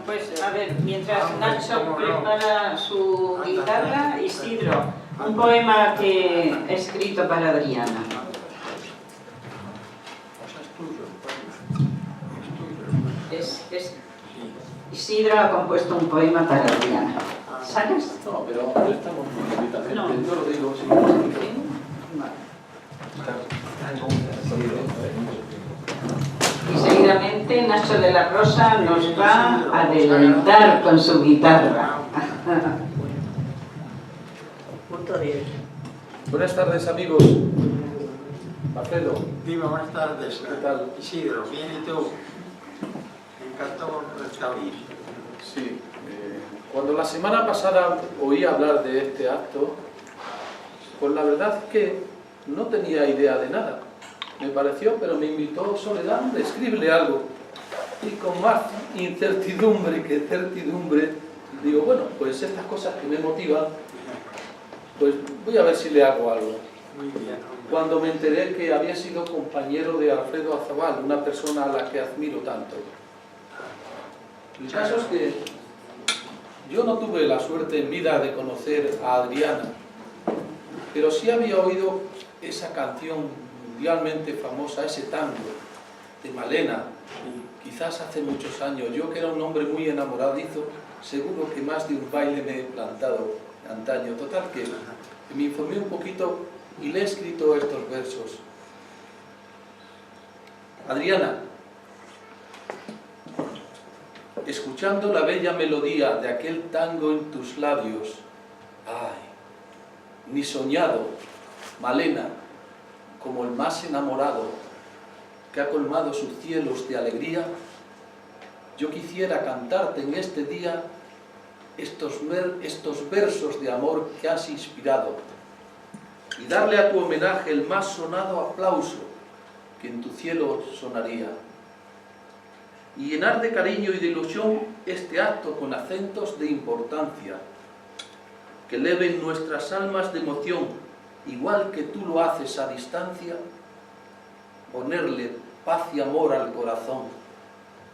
Pues a ver, mientras Hombre, Nacho cómo no. prepara su guitarra, Isidro, un poema que he escrito para Adriana. Pues es tuyo. Es Sí. Isidro ha compuesto un poema para Adriana. ¿Sabes? No, pero estamos muy invitados. No. Yo lo digo, sí. Vale. Y seguidamente Nacho de la Rosa nos va a adelantar con su guitarra. Punto 10. Buenas tardes, amigos. Alfredo, Viva, buenas tardes. ¿qué tal? Isidro, bien, ¿y tú? Encantado de oír. Sí. Cuando la semana pasada oí hablar de este acto, pues la verdad es que no tenía idea de nada. Me pareció, pero me invitó Soledad, escríbele algo. Y con más incertidumbre que certidumbre, digo, bueno, pues estas cosas que me motivan, pues voy a ver si le hago algo. Muy bien. Cuando me enteré que había sido compañero de Alfredo Azabal, una persona a la que admiro tanto. El caso es que yo no tuve la suerte en vida de conocer a Adriana, pero sí había oído esa canción mundialmente famosa, ese tango de Malena, quizás hace muchos años. Yo, que era un hombre muy enamoradizo, seguro que más de un baile me he plantado antaño. Total, que me informé un poquito y le he escrito estos versos. Adriana, escuchando la bella melodía de aquel tango en tus labios, ay, ni soñado, Malena, como el más enamorado que ha colmado sus cielos de alegría, yo quisiera cantarte en este día estos versos de amor que has inspirado y darle a tu homenaje el más sonado aplauso que en tu cielo sonaría, y llenar de cariño y de ilusión este acto con acentos de importancia que eleven nuestras almas de emoción, igual que tú lo haces a distancia, ponerle paz y amor al corazón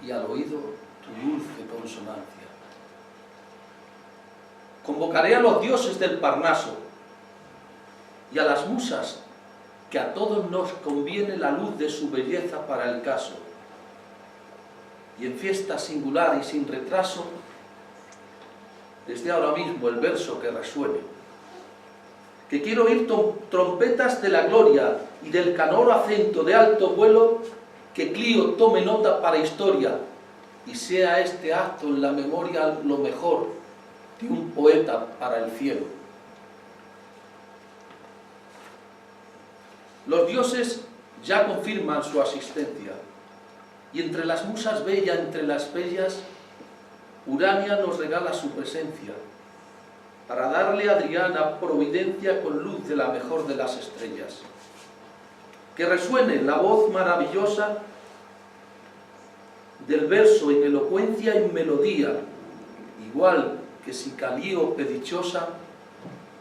y al oído tu dulce consonancia. Convocaré a los dioses del Parnaso y a las musas, que a todos nos conviene la luz de su belleza para el caso, y en fiesta singular y sin retraso, desde ahora mismo el verso que resuene, que quiero oír trompetas de la gloria y del canoro acento de alto vuelo, que Clío tome nota para historia y sea este acto en la memoria lo mejor de un poeta para el cielo. Los dioses ya confirman su asistencia, y entre las musas bellas, entre las bellas, Urania nos regala su presencia, para darle a Adriana providencia con luz de la mejor de las estrellas. Que resuene la voz maravillosa del verso en elocuencia y melodía, igual que si Calíope dichosa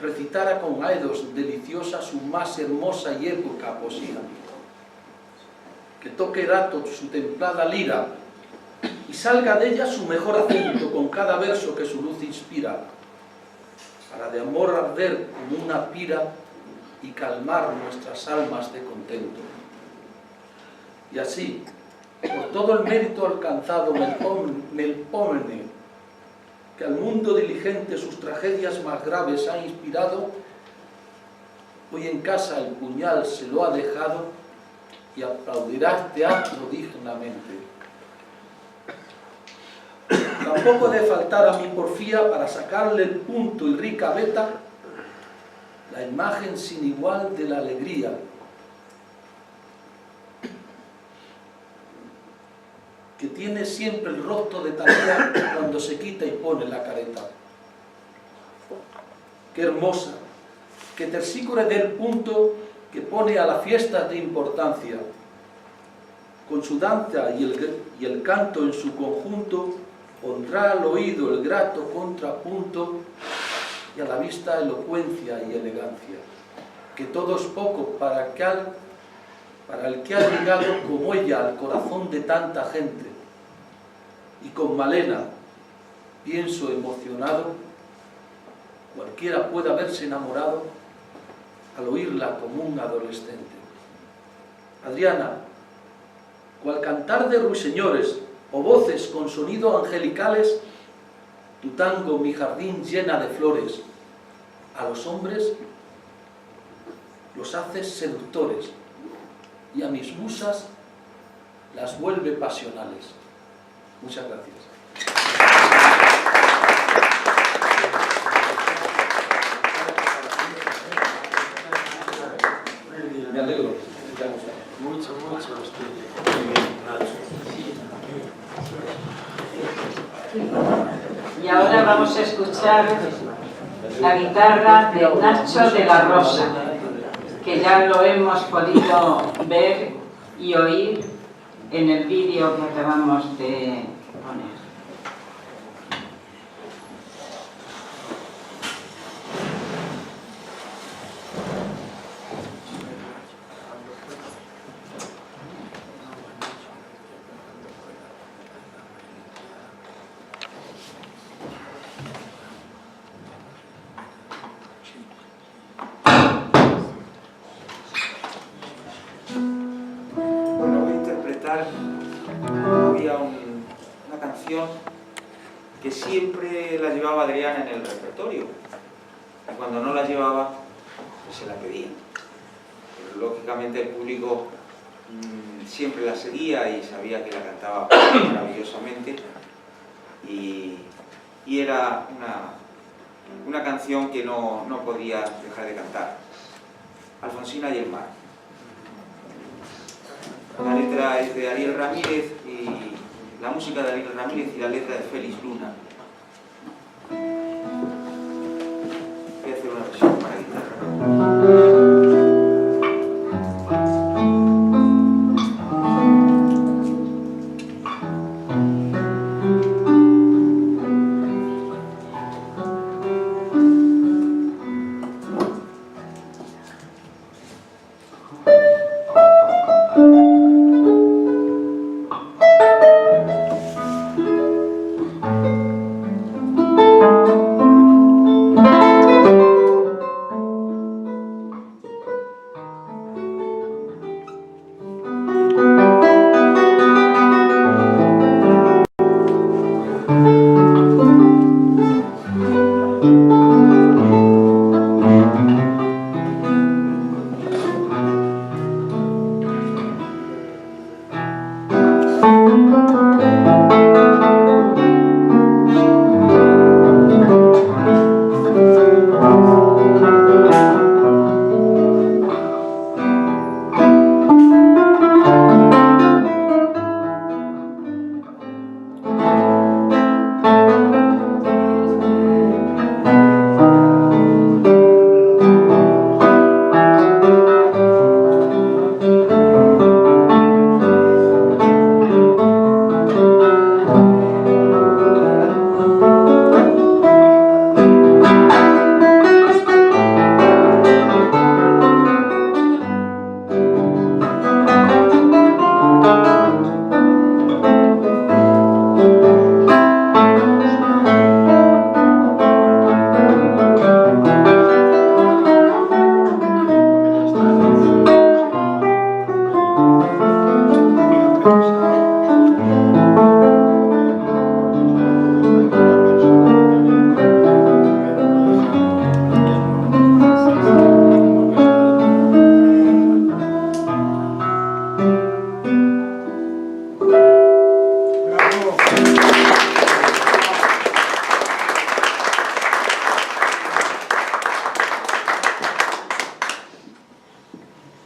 recitara con aedos deliciosa su más hermosa y épica poesía. Que toque Erato su templada lira y salga de ella su mejor acento con cada verso que su luz inspira, para de amor arder como una pira y calmar nuestras almas de contento. Y así, por todo el mérito alcanzado, Melpómene, que al mundo diligente sus tragedias más graves ha inspirado, hoy en casa el puñal se lo ha dejado y aplaudirá este acto dignamente. Tampoco de faltar a mi porfía para sacarle el punto y rica veta, la imagen sin igual de la alegría, que tiene siempre el rostro de Talía cuando se quita y pone la careta. Qué hermosa, que Terpsícore dé el punto que pone a la fiesta de importancia, con su danza y el canto en su conjunto, pondrá al oído el grato contrapunto y a la vista elocuencia y elegancia, que todo es poco para el que ha llegado como ella al corazón de tanta gente. Y con Malena, pienso emocionado, cualquiera puede haberse enamorado al oírla como un adolescente. Adriana, cual cantar de ruiseñores o voces con sonido angelicales, tu tango, mi jardín llena de flores, a los hombres los haces seductores y a mis musas las vuelve pasionales. Muchas gracias. Me alegro. Mucho. Y ahora vamos a escuchar la guitarra de Nacho de la Rosa, que ya lo hemos podido ver y oír en el vídeo que acabamos de poner. Bueno, voy a interpretar una canción que siempre la llevaba Adriana en el repertorio, y cuando no la llevaba, pues se la pedía. Pero, lógicamente el público siempre la seguía y sabía que la cantaba maravillosamente, y era una canción que no podía dejar de cantar. Alfonsina y el mar. La letra es de Ariel Ramírez y la música de Ariel Ramírez y la letra de Félix Luna. Voy a hacer una versión para guitarra.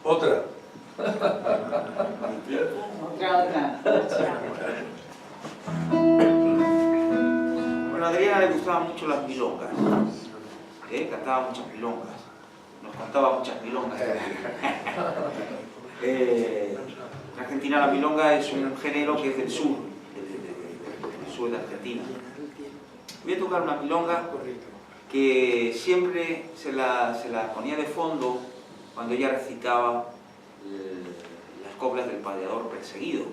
Otra. Otra. Bueno, a Adriana le gustaban mucho las milongas, cantaba muchas milongas, nos contaba muchas milongas. En Argentina la milonga es un género que es del sur de Argentina. Voy a tocar una milonga que siempre se la ponía de fondo cuando ella recitaba las coplas del payador perseguido,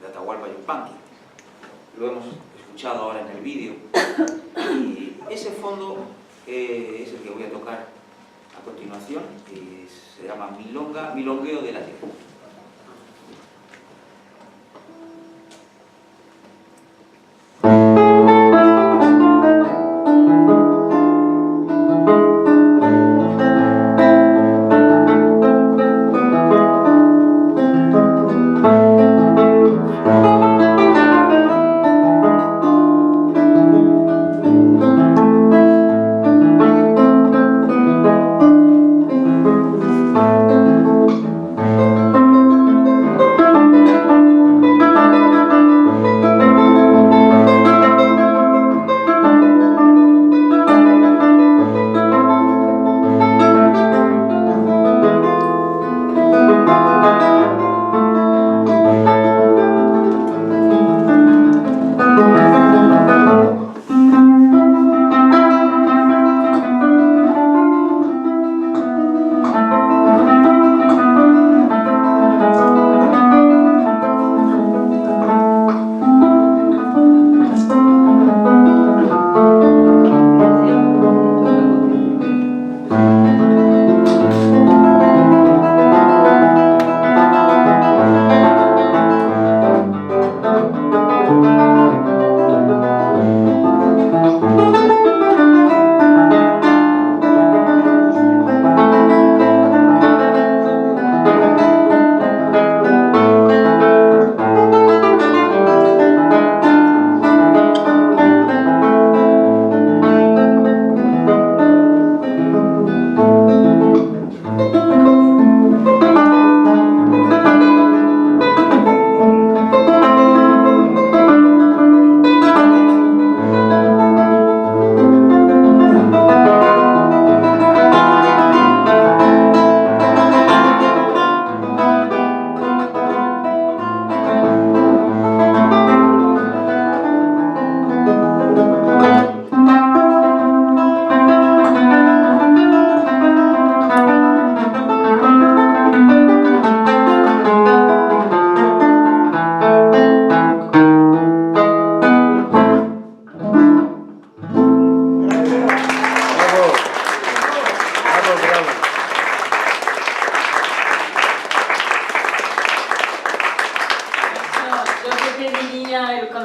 de Atahualpa Yupanqui. Lo hemos escuchado ahora en el vídeo. Y ese fondo es el que voy a tocar a continuación, que se llama Milongueo de la Tierra.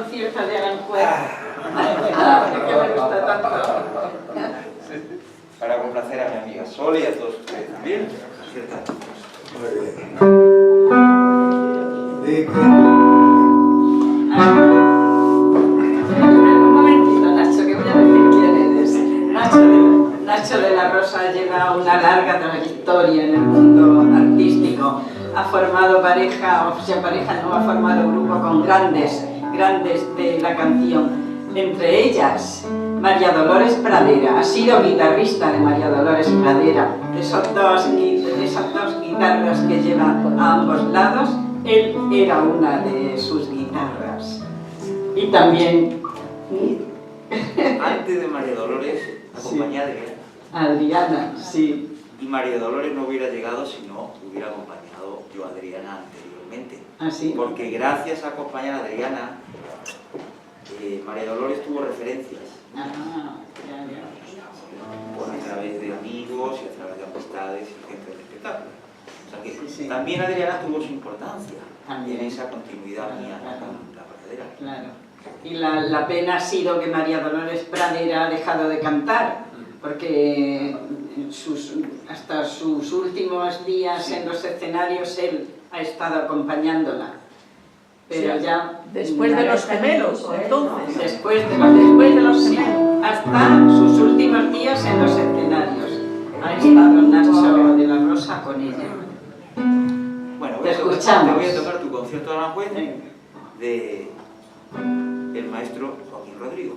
concierto de Aranjuez. Que me gusta tanto. Para complacer a mi amiga Sol y a todos ustedes también. Un momentito, Nacho, que voy a decir quién eres. Nacho de la Rosa lleva una larga trayectoria en el mundo artístico. Ha formado pareja, o sea, pareja no, ha formado grupo con grandes de la canción. Entre ellas, María Dolores Pradera. Ha sido guitarrista de María Dolores Pradera. Esas dos guitarras que lleva a ambos lados, él era una de sus guitarras. Y también... Antes de María Dolores, acompañé a Adriana, sí. Y María Dolores no hubiera llegado si no hubiera acompañado yo a Adriana anteriormente. ¿Ah, sí? Porque gracias a acompañar a Adriana, María Dolores tuvo referencias. Ah, ya. Por a través de amigos y a través de amistades y gente del espectáculo. O sea que Sí. también Adriana tuvo su importancia También. en esa continuidad mía, Claro. la verdadera. Claro. Y la pena ha sido que María Dolores Pradera ha dejado de cantar, porque hasta sus últimos días en los escenarios él ha estado acompañándola. Pero Sí, ya... Después de los gemelos, entonces. Después de los gemelos. Hasta sus últimos días en los escenarios ha estado Nacho de la Rosa con ella. Bueno, Te escuchamos. Te voy a tocar tu concierto de Aranjuez de el maestro Joaquín Rodrigo.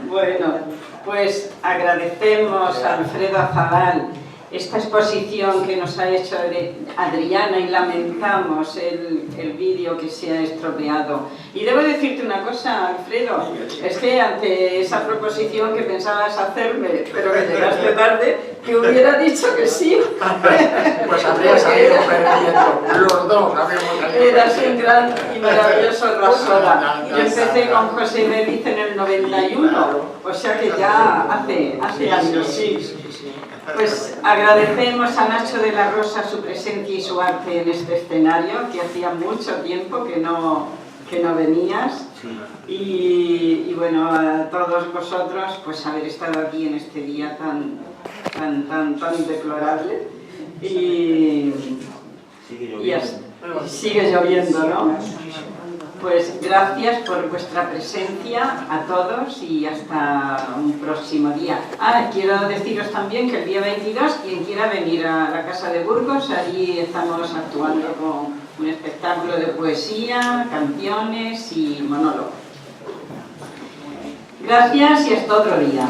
Bueno, pues agradecemos a Alfredo Azabal esta exposición que nos ha hecho de Adriana y lamentamos el vídeo que se ha estropeado. Y debo decirte una cosa, Alfredo, es que ante esa proposición que pensabas hacerme, pero que llegaste tarde, que hubiera dicho que sí. Pues habría salido perdiendo, los dos habríamos salido. Eras un gran y maravilloso rasora. Yo empecé con José Mediz en el 91, o sea que ya hace años, sí. Pues agradecemos a Nacho de la Rosa su presencia y su arte en este escenario, que hacía mucho tiempo que no venías. Y bueno, a todos vosotros, pues haber estado aquí en este día tan deplorable. Y sigue lloviendo, ¿no? Pues gracias por vuestra presencia a todos y hasta un próximo día. Quiero deciros también que el día 22, quien quiera venir a la Casa de Burgos, allí estamos actuando con un espectáculo de poesía, canciones y monólogo. Gracias y hasta otro día.